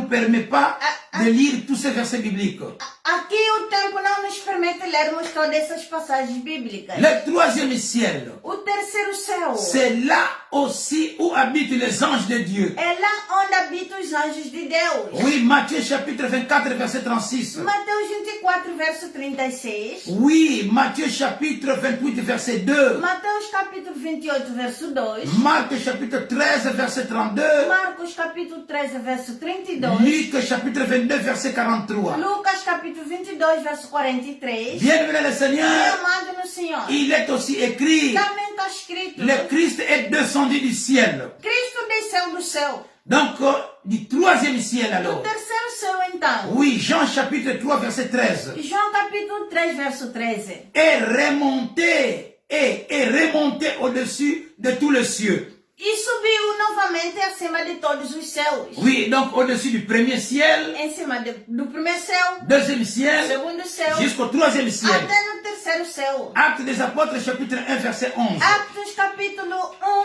permet pas de lire tous ces versets bibliques.
Aqui o tempo não nos permite lermos todas essas passagens bíblicas.
Le troisième ciel,
O terceiro céu
c'est là aussi où habitent les anges de Dieu.
é lá onde habitam os anjos de Deus.
Oui, Matthieu chapitre 24, verset 36.
Mateus 24, verso 36.
Oui, Matthieu chapitre 28, verset 2.
Mateus capítulo 28, verso 2.
Marc chapitre 13, verset 32.
Marcos capítulo 13, verso 32.
Luc chapitre 22, verset 43.
Lucas capítulo 22, verso 43.
Bien-aimé le
Meu
Seigneur,
amado no Senhor.
il est aussi écrit,
Também está escrito.
le Christ est descendu du ciel.
Cristo desceu do céu.
Donc, du troisième ciel
Do
alors.
terceiro céu, então.
Oui, Jean chapitre 3, verset 13.
João capítulo 3, verso 13.
Est remonté au-dessus de tous les cieux.
E subiu novamente acima de todos os céus.
Oui, donc au-dessus du premier ciel,
Em cima do primeiro céu,
deuxième ciel,
segundo céu,
jusqu'au troisième ciel.
até no terceiro céu.
Actes des apôtres chapitre 1, verset 11.
Atos capítulo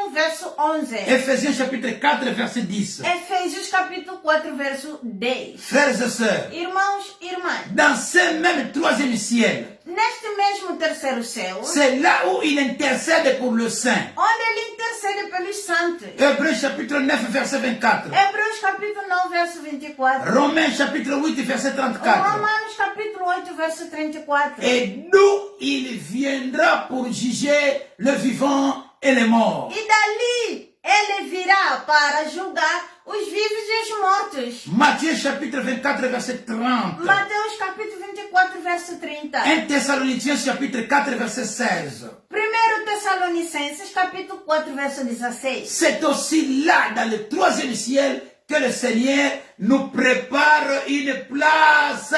1, verso 11.
Éphésiens chapitre 4, verset 10.
Efésios capítulo 4, verso 10.
Frères et sœurs,
Irmãos e irmãs,
dans ce même troisième ciel,
neste mesmo terceiro céu,
c'est là où il intercède pour le saint.
onde ele intercede intercede pelos santos.
Hébreux chapitre 9, verset 24.
Hebreus capítulo 9, verso 24.
Romains chapitre 8, verset 34.
Romanos capítulo 8, verso 34.
Et d'où il viendra pour juger le vivant et les morts.
E dali ele virá para julgar os vivos e os mortos.
Matthieu chapitre 24, verset 30.
Mateus capítulo 24, verso 30.
1 Thessaloniciens chapitre 4, verset 16.
1 Tessalonicenses capítulo 4, verso 16.
C'est aussi là, dans le troisième ciel, que le Seigneur nous prépare une place.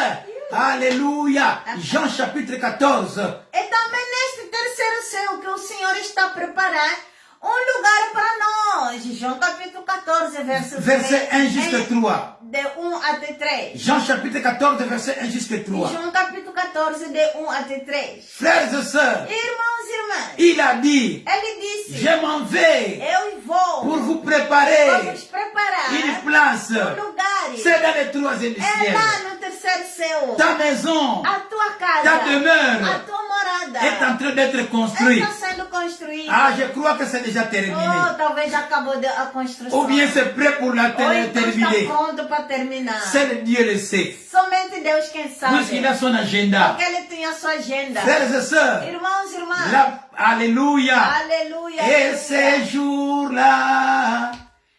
Alléluia. Jean chapitre 14.
E também neste terceiro céu que o Senhor está preparando um lugar para nós. João capítulo 14, verso 3.
Verset 1 jusqu'à 3.
De 1 até 3.
Jean chapitre 14, verset 1 jusqu'à 3.
João capítulo 14, de 1 até 3.
Frères et sœurs,
Irmãos e irmãs,
il a dit,
ele disse,
je m'en vais
eu vou
pour vous préparer
vamos preparar
une place.
lugar.
C'est dans le troisième
É
ciel.
lá no terceiro céu.
Ta maison
A tua casa,
ta demeure
a tua morada
est en train d'être construite.
está sendo construída.
Ah, je crois que c'est déjà terminé.
Oh, talvez já acabou a construção.
Ou bien c'est prêt pour la
Ou então
terminer.
está pronto para terminar.
Seul Dieu le sait.
Somente Deus quem sabe.
Puisqu'il a son agenda.
Porque ele tem a sua agenda.
Frères et sœurs,
Irmãos e irmãs.
Alléluia.
Aleluia.
Et
aleluia.
ces jours-là,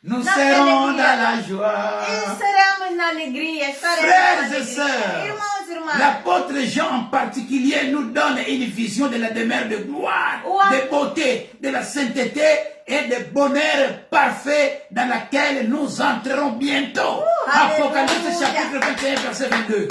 nous serons dans la
E
joie.
seremos na alegria. Estaremos
Frères
na
et
alegria.
sœurs,
Irmãos e irmãs.
l'apôtre Jean en particulier nous donne une vision de la demeure de gloire,
Ouais.
de beauté, de la sainteté et de bonheur parfait dans laquelle nous entrerons bientôt. Apocalypse
Alléluia.
chapitre 21, verset 22.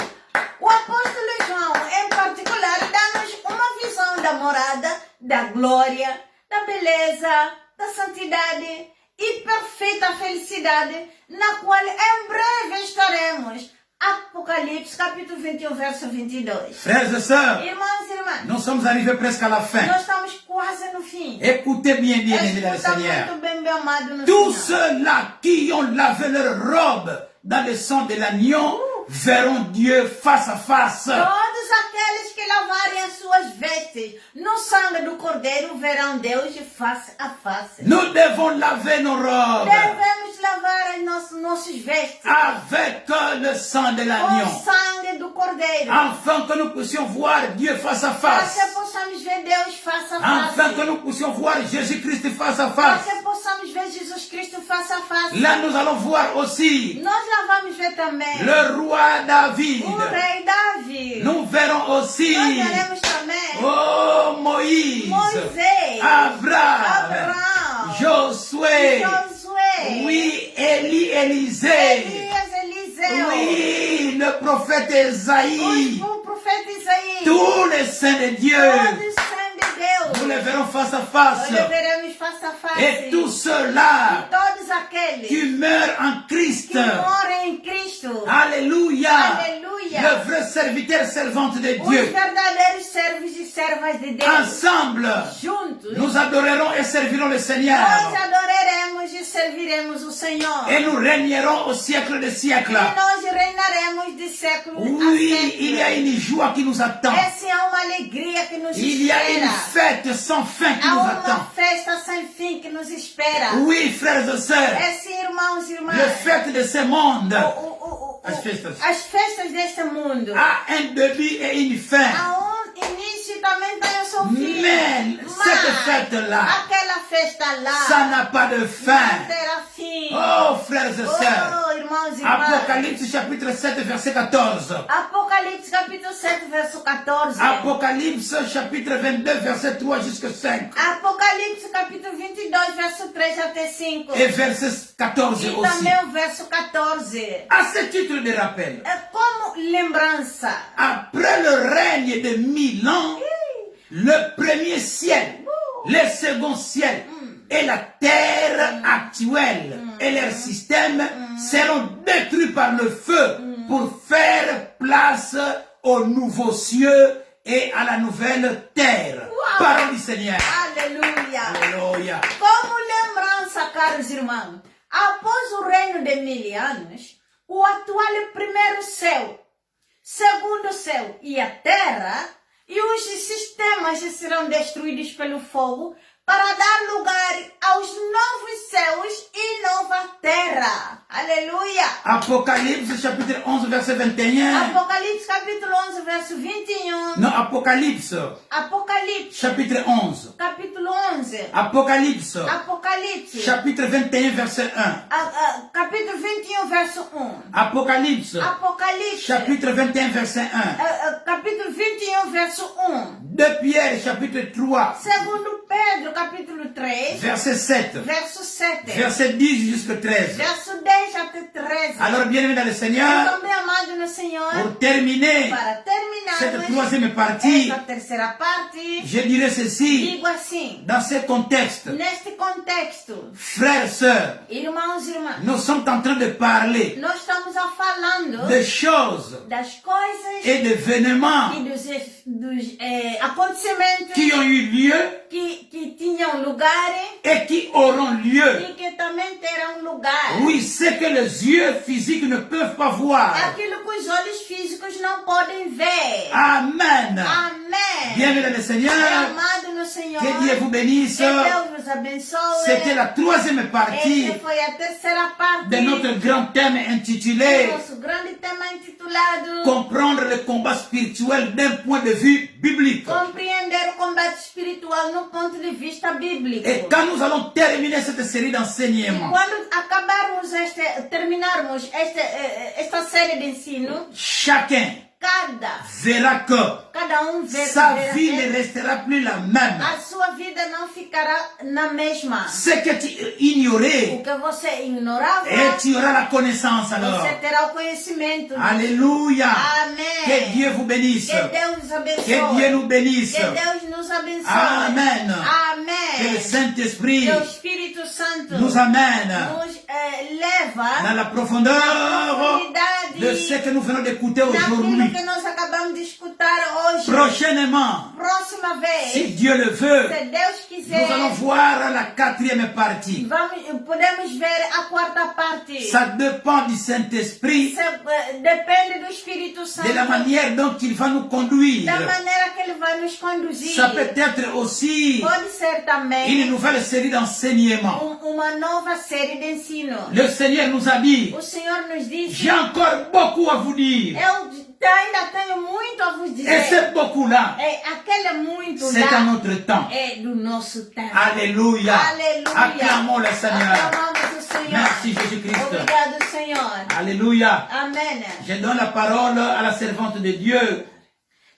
O apóstolo João, em particular, dá-nos uma visão da morada, da glória, da beleza, da santidade e perfeita felicidade, na qual em breve estaremos. Apocalipse, capítulo 21, verso 22.
Frères et sœurs,
Irmãos e irmãs,
nous sommes arrivés presque à la fin.
nós estamos quase no fim.
Écoutez bien, bien, aimés dans le
Escuta
Seigneur.
muito bem, meu amado no
Tous
Senhor.
ceux-là qui ont lavé leur robe dans le sang de l'agneau verront Dieu face à face.
Todos aqueles que lavarem as suas vestes no sangue do Cordeiro verão Deus de face a face.
Nous devons laver nos robes
Devemos lavar as nossos vestes
avec le sang de
com
l'agneau,
o sangue do Cordeiro.
afin que nous puissions voir Dieu face à
Para
face,
que possamos ver Deus face a
afin que
face.
nous puissions voir Jésus-Christ face à
Para
face.
que possamos ver Jesus Cristo face a face.
Là, nous allons voir aussi
Nós lá vamos ver também
le roi David.
o rei Davi.
Nous verrons aussi,
Nós veremos também
oh Moïse,
Moisés,
Abraham,
Abraão,
Josué,
Josué,
oui, Élisée,
Elias, Eliseu,
oui, le prophète Esaïe,
o profeta Isaías,
tous les saints de Dieu,
todos são de Deus.
nous les verrons face à face.
Nós veremos face a face.
Et tous ceux-là
Todos aqueles
qui meurent en Christ,
que morrem em Cristo.
alléluia,
Aleluia.
le vrai serviteur servante de
Os
Dieu,
verdadeiros servos e servas de Deus.
ensemble,
Juntos.
nous adorerons et servirons le Seigneur.
Nós adoraremos e serviremos o Senhor.
Et nous régnerons au siècle des siècles.
E nós reinaremos de século
Oui,
a
il y a
século.
une joie qui nous attend.
Essa é uma alegria que nos
Il y a une
espera.
fête sans fin qui
Há
nous
uma
attend.
festa sem fim que nos espera.
Oui, frères et sœurs,
É sim, irmãos e irmãs.
le fête de ce monde
As
festas.
As festas deste mundo.
a un début et une fin.
Há início e também tem o seu fim.
Mais cette fête-là,
aquela festa lá
ça n'a pas de
não
fin.
terá fim.
Oh, frères et sœurs,
Oh, irmãos e irmãs.
Apocalypse chapitre 7, verset 14.
Apocalipse capítulo 7, verso 14.
Apocalypse chapitre 22, verset 3 jusqu'à 5.
Apocalipse capítulo 22, verso 3 até 5.
Et verset 14
E
aussi.
também o verso 14.
À ce titre de rappel,
É como lembrança.
après le règne de 1000 ans, le premier ciel, le second ciel et la terre actuelle et leur système seront détruits par le feu pour faire place aux nouveaux cieux et à la nouvelle terre. Parole du Seigneur.
Aleluia.
Alléluia.
Como lembrança, caros irmãos, após o reino de 1000 anos, o atual primeiro céu, segundo céu e a terra, e os sistemas serão destruídos pelo fogo para dar lugar aos novos céus e nova terra. Aleluia.
Apocalypse chapitre 11 verset 21.
Apocalipse capítulo 11, verso 21.
Non, Apocalypse
Apocalipse
chapitre 11.
capítulo 11.
Apocalypse
Apocalipse
chapitre 21 verset 1.
capítulo 21, verso 1.
Apocalypse
Apocalipse
chapitre 21 verset 1.
capítulo 21, verso 1.
2 Pierre chapitre 3
Segundo Pedro, capítulo 3,
verset 7.
verso 7.
Verset 10 jusqu'à 13.
Verso 10 até 13.
Alors bien-aimés dans le Seigneur,
Então, bem amado no Senhor,
pour terminer
para terminarmos
cette troisième partie,
esta terceira parte,
je dirais ceci,
digo assim,
dans ce contexte,
neste contexto,
frères, sœurs,
irmãos e irmãs,
nous sommes en train de parler
nós estamos a falando
de choses
das coisas
et d'événements
e dos acontecimentos
qui ont eu lieu
que tinham lugar
et qui auront lieu.
e que também terão lugar.
Oui, c'est que les yeux physiques ne peuvent pas voir.
Aquilo que os olhos físicos não podem ver.
Amen.
Amém.
Bienvenue dans le Seigneur.
Amado no Senhor.
Que Dieu vous bénisse.
Que Deus vos abençoe.
C'était la troisième partie
Essa foi a terceira parte
de notre grand thème intitulé
nosso grande tema intitulado
Comprendre le combat spirituel d'un point de vue biblique.
Compreender o combate espiritual no ponto de vista bíblico.
Et quand nous allons terminer cette série d'enseignements,
Quando acabarmos terminarmos esta série de ensino,
chacun verra que
cada vê
sa vie ne restera plus la même.
a sua vida não ficará na mesma.
Ce que tu ignorais,
O que você ignorava,
et tu auras la connaissance alors.
você terá o conhecimento.
Alléluia.
Amém.
Que Dieu vous bénisse.
Que Deus nos abençoe.
Que Dieu nous bénisse.
Que Deus nos abençoe.
Amen.
Amém.
Que le Saint-Esprit
Que o Espírito Santo
nous amène
nos leva
dans la profondeur de ce que nous venons d'écouter
naquilo
aujourd'hui.
que nós acabamos de escutar hoje.
Prochainement,
Próxima vez,
si Dieu le veut,
se Deus quiser,
nous allons voir la quatrième partie.
podemos ver a quarta parte.
Ça dépend du Saint-Esprit,
Depende do Espírito Santo.
de la manière dont il va nous conduire.
Da maneira que ele vai nos conduzir.
Ça peut être aussi
Pode ser também
une nouvelle série d'enseignements.
uma nova série de ensino.
Le Seigneur nous a dit,
O Senhor nos disse,
j'ai encore beaucoup à vous dire.
eu ainda tenho muito a vos dizer.
Et c'est beaucoup là.
Aquele muito
C'est
lá
à notre temps.
é do nosso tempo.
Alléluia.
Aleluia.
Acclamons le Seigneur.
Aclamamos o Senhor.
Merci Jésus-Christ.
Obrigado, Senhor.
Alléluia.
Amém.
Je donne la parole à la servante de Dieu.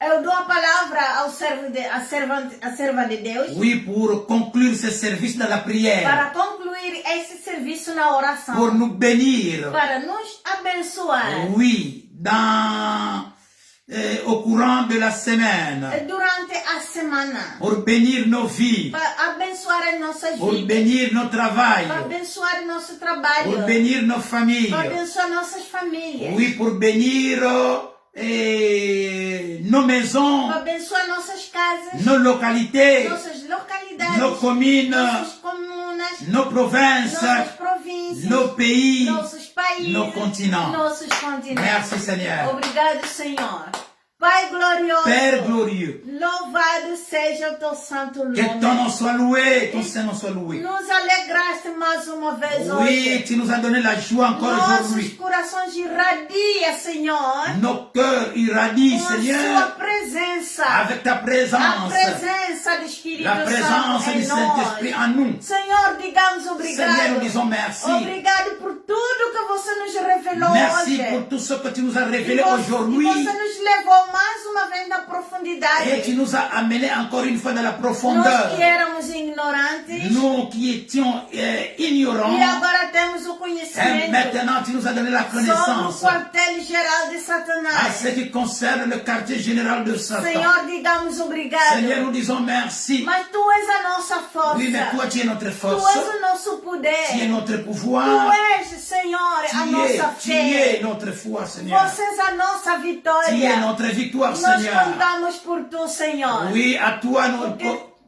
Eu dou a palavra ao a serva de Deus.
Oui, pour conclure ce service dans la prière.
Para concluir esse serviço na oração.
Pour nous bénir.
Para nos abençoar.
Oui, au courant de la semaine.
Durante a semana.
Pour bénir nos vies.
Para abençoar as nossas
Pour
vidas.
bénir nos travail.
Para abençoar nosso trabalho.
Pour bénir nos familles.
Para abençoar nossas famílias.
Oui, pour bénir nos maisons,
Para abençoar nossas casas.
nos localités,
Nossas localidades.
nos communes,
Nossas comunas.
nos provinces,
Nossas províncias.
nos pays,
Nossos países.
nos continents.
Nossos continentes.
Merci Seigneur.
Obrigado, Senhor. Pai glorioso.
Père glorieux,
Louvado seja o teu santo nome.
que ton nom soit loué, ton Saint nom soit loué.
Nos alegraste mais uma vez
Oui,
hoje.
tu nous as donné la joie encore
Nossos
aujourd'hui.
corações irradia, Senhor,
Nos cœurs irradient,
com a sua
Seigneur,
presença.
avec ta
A
présence,
presença do Espírito
la présence
Santo
du
em
Saint-Esprit
nós.
en nous.
Senhor, digamos
Seigneur, nous
obrigado.
disons merci.
Obrigado por tudo que você nos revelou
Merci
hoje.
pour tout ce que tu nous as
E
révélé
você
aujourd'hui.
nos levou mais uma vez na profundidade.
Et tu nous as amenés encore une fois dans la
Nós
profondeur.
que éramos ignorantes
Nous qui étions ignorants.
e agora temos o
Et
conhecimento.
maintenant, tu nous as donné la
Somos o
connaissance.
quartel-geral de
À
Satanás.
ce qui concerne le quartier général de Satan.
Senhor, digamos obrigado.
Seigneur, nous disons merci.
Mas tu és a nossa força.
Oui, mais toi, tu es notre
Tu
force.
és o nosso poder.
Tu es notre
Tu
pouvoir.
és, Senhor, a nossa
Tu
fé.
es notre foi, Seigneur.
Você és a nossa
Tu es
vitória.
notre victoire,
Nós
Seigneur.
contamos por tu, Senhor.
Oui, à toi,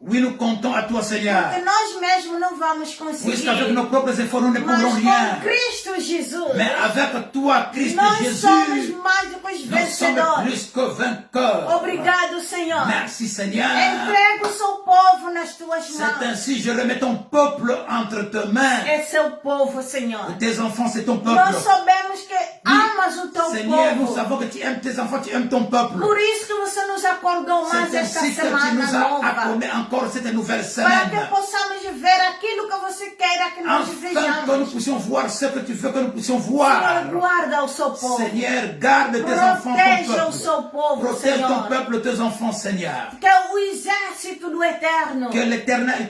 nous comptons à toi, Seigneur.
Porque nós mesmos não vamos
Puisqu'avec
conseguir.
nos propres efforts, nous ne
Mas
pourrons rien.
com Cristo Jesus,
Mais avec toi, Christ
nós
Jésus,
somos mais do que os
nous sommes
vencedores.
plus que vainqueurs.
Obrigado, Senhor.
Merci, Seigneur.
Entrega o seu povo nas tuas
C'est
mãos.
ainsi, je remets ton peuple entre tes mains.
É seu povo, Senhor.
Tes enfants, c'est ton peuple.
Nós sabemos que amas o teu
Seigneur, nous
povo.
savons que tu aimes tes enfants, tu aimes ton peuple.
Por isso que você nos acordou mais
C'est
esta
ainsi que tu
semana
nous as
nova.
accordé encore cette nouvelle
Para
semaine.
que possamos ver aquilo que você queira que nós
Afin que nous
vejamos.
puissions voir ce que tu veux que nous puissions
Senhor,
voir.
guarda o seu povo.
Seigneur, garde tes enfants,
Proteja
ton
o seu
peuple.
povo,
Protège ton
Senhor.
peuple, tes enfants, Seigneur.
Que o exército do Eterno
Que l'éternel,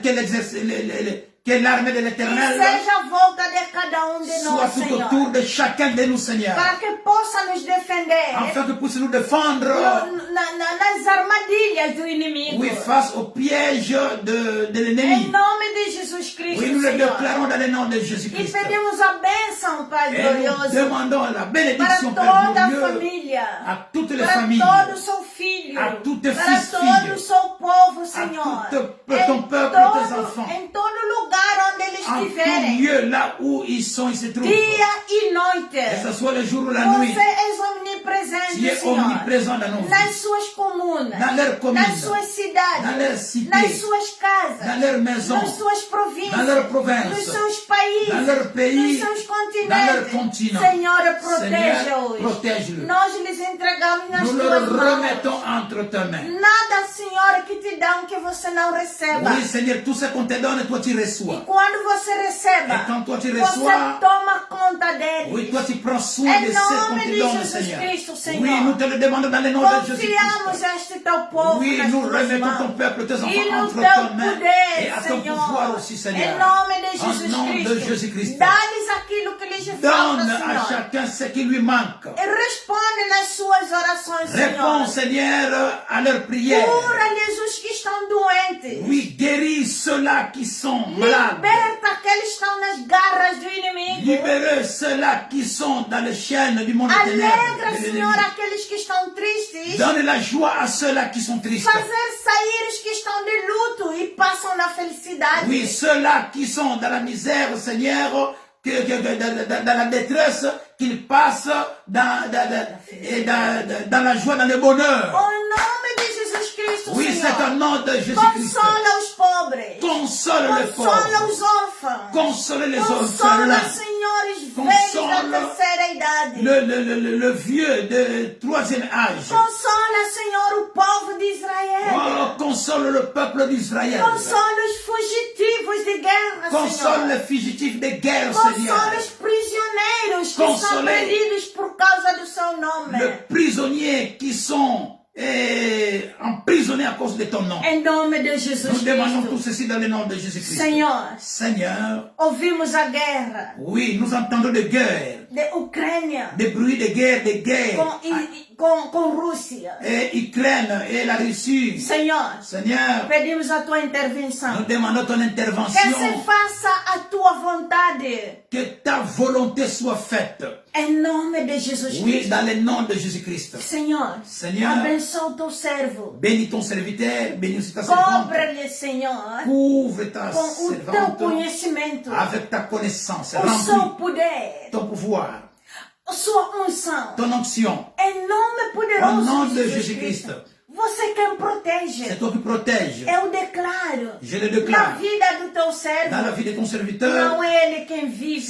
que l'armée de
que
l'éternel
seja a volta de cada de
soit
nós,
tout
Senhor.
autour de chacun de nous, Seigneur.
Para que possa nos defender
Afin que puisse nous défendre,
nas armadilhas do inimigo.
oui, face au piège de
Em
l'ennemi.
nome de Jesus Cristo,
Oui, nous le
Senhor.
déclarons dans le nom de
E
Jésus-Christ.
pedimos a bênção, Pai
Et nous
glorioso,
demandons la
para
bénédiction, Père
toda a
glorieux,
família,
à toutes les
para
familles,
todo o seu filho,
a tous tes
para
fils,
todo
filles,
o seu povo, Senhor,
ton peuple, tes enfants,
em todo lugar onde eles
en tout
estiverem,
lieu, là où ils sont, ils se trouvent.
dia e noite.
Que ce soit le jour ou la nuit,
Você és
tu
omnipresente,
es
Senhor,
omniprésent dans nos vies,
nas suas comunas,
dans leurs communes,
nas suas cidades,
dans leurs cités,
nas suas casas,
dans leurs maisons,
nas suas províncias,
dans leurs provinces,
nos seus países,
dans leur pays,
nos seus
dans leur
continentes.
continent.
Senhor,
Seigneur,
proteja-os.
protège-le.
Nós lhes entregamos nas
Nous le
tuas mãos.
remettons entre tes mains.
Nada, Senhor, que te dão que você não receba.
Oui, Seigneur, tout ce qu'on te donne, toi tu
E
reçois.
quando você receba,
Et quand toi tu
você
reçois,
toma conta deles.
oui, toi tu prends soin
Em
de ce qu'on
nome
te
de
donne,
Jesus
Seigneur.
Cristo, Senhor.
Oui, nous te le demandons dans le nom de Jésus-Christ.
Confiamos este teu povo
Oui,
nas
nous
tuas
remettons
mãos.
ton peuple, tes
E
enfants
no
entre
teu
tes mains
poder,
et à ton
Senhor.
pouvoir aussi, Seigneur.
Em nome de
Au
Jesus
nom de
Cristo.
Jésus-Christ.
Dá-lhes aquilo que lhes falta,
Donne à
Senhor.
chacun ce qui lui manque.
E responde nas suas orações,
Réponds,
Senhor.
Seigneur, à leurs prières.
Cura-lhes os que estão doentes.
Oui, guéris ceux-là qui sont malades.
Liberta aqueles que estão nas garras do inimigo.
Libérez ceux-là qui sont dans les chaînes du monde ténèbres.
Alegra,
de l'ennemi.
Senhor, aqueles que estão tristes.
Donne la joie à ceux-là qui sont tristes.
Fazer sair os que estão de luto e passam na felicidade.
Oui, ceux-là qui sont dans la misère, Seigneur, dans la détresse, qu'ils passent dans la joie, dans le bonheur.
Em nome de Jesus Cristo,
Oui,
Senhor.
c'est au nom de Jésus-Christ.
Consola os pobres.
Console les
Consola
pauvres.
os órfãos.
Console les
Consola,
orphelins.
senhores, velhos
Consola
da terceira idade.
Le vieux de troisième âge.
Consola, Senhor, o povo de Israel.
Oh, console le peuple d'Israël.
Consola os fugitivos de guerra,
Console
Senhor.
les fugitifs de guerre, Seigneur.
Consola os prisioneiros que são
Consolei.
prendidos por causa do seu nome.
Les prisonniers qui sont emprisonnés à cause de ton nom.
Em nome de Jesus
Nous demandons tout
Cristo.
ceci dans le nom de Jésus-Christ.
Senhor,
Seigneur,
ouvimos a guerra
oui, nous entendons de guerre,
de Ucrânia
des bruits de guerre,
com Rússia.
et Ukraine et la Russie.
Senhor,
Seigneur,
pedimos a tua
nous
intervenção.
demandons ton
Que se
intervention,
faça a tua vontade.
que ta volonté soit faite.
Em nome de Jesus
Oui,
Cristo.
dans le nom de Jésus-Christ.
Senhor,
Seigneur,
abençoa o teu servo.
bénis ton serviteur, bénis aussi ta servante.
Cobre-lhe, Senhor,
Couvre ta
com o teu
servante
conhecimento,
avec ta connaissance.
o seu
Remplis
poder,
ton pouvoir,
a sua unção.
ton onction.
Em nome
Au
poderoso
nom
de
de
Jesus
Jésus-Christ.
Cristo. Você quem protege.
C'est toi qui protèges.
Eu declaro
Je le
na
déclare.
vida do teu
Dans la
servo.
vie de ton serviteur,
Não é ele quem
ce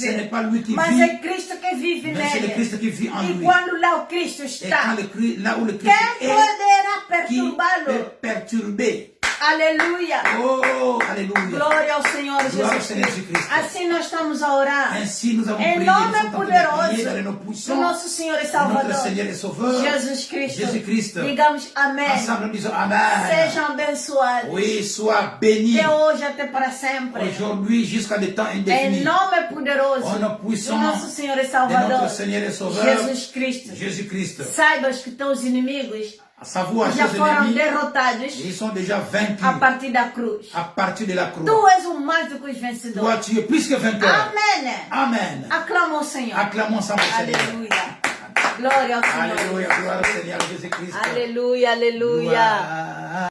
n'est
vive,
pas lui qui
mas
vit,
é Cristo que vive
mais c'est le
nele.
Christ qui vit en
E
lui.
quando lá o Cristo
Et
está,
là où le Christ
quem
est,
poderá
qui
perturbá-lo?
peut perturber.
Aleluia.
Oh, alléluia.
Glória ao Senhor
Glória ao
Jesus
Senhor
Cristo.
Jesus Cristo.
Assim nós estamos a orar.
Ainsi nous avons
Em
prié,
nome
nous sommes en train de
poderoso
prier dans les noms
do
puissants
nosso Senhor e
de notre
Salvador,
Seigneur et Sauveur,
Jesus Cristo.
Jésus-Christ.
Digamos amém.
Ensemble, nous disons Amen.
Sejam abençoados.
Oui, sois béni
De hoje até para sempre.
aujourd'hui jusqu'à des temps
Em
indéfinis.
nome poderoso
Au nom
do
puissant
nosso Senhor e
de
Salvador,
notre Seigneur et Sauveur,
Jesus Cristo.
Jésus-Christ.
Saibas que teus inimigos
À savoir,
já
chers
foram
ennemis,
derrotados
ils sont déjà vaincus
a partir da cruz.
à partir de la croix.
Tu és o mais do que os
Toi,
vencedores.
tu es plus que vainqueur.
Amém.
Amen.
Aclama o Senhor.
Acclamons ensemble le Seigneur.
Aleluia. Glória ao Senhor.
Alléluia, gloire au Seigneur Jésus-Christ.
Aleluia, aleluia.
Gloire.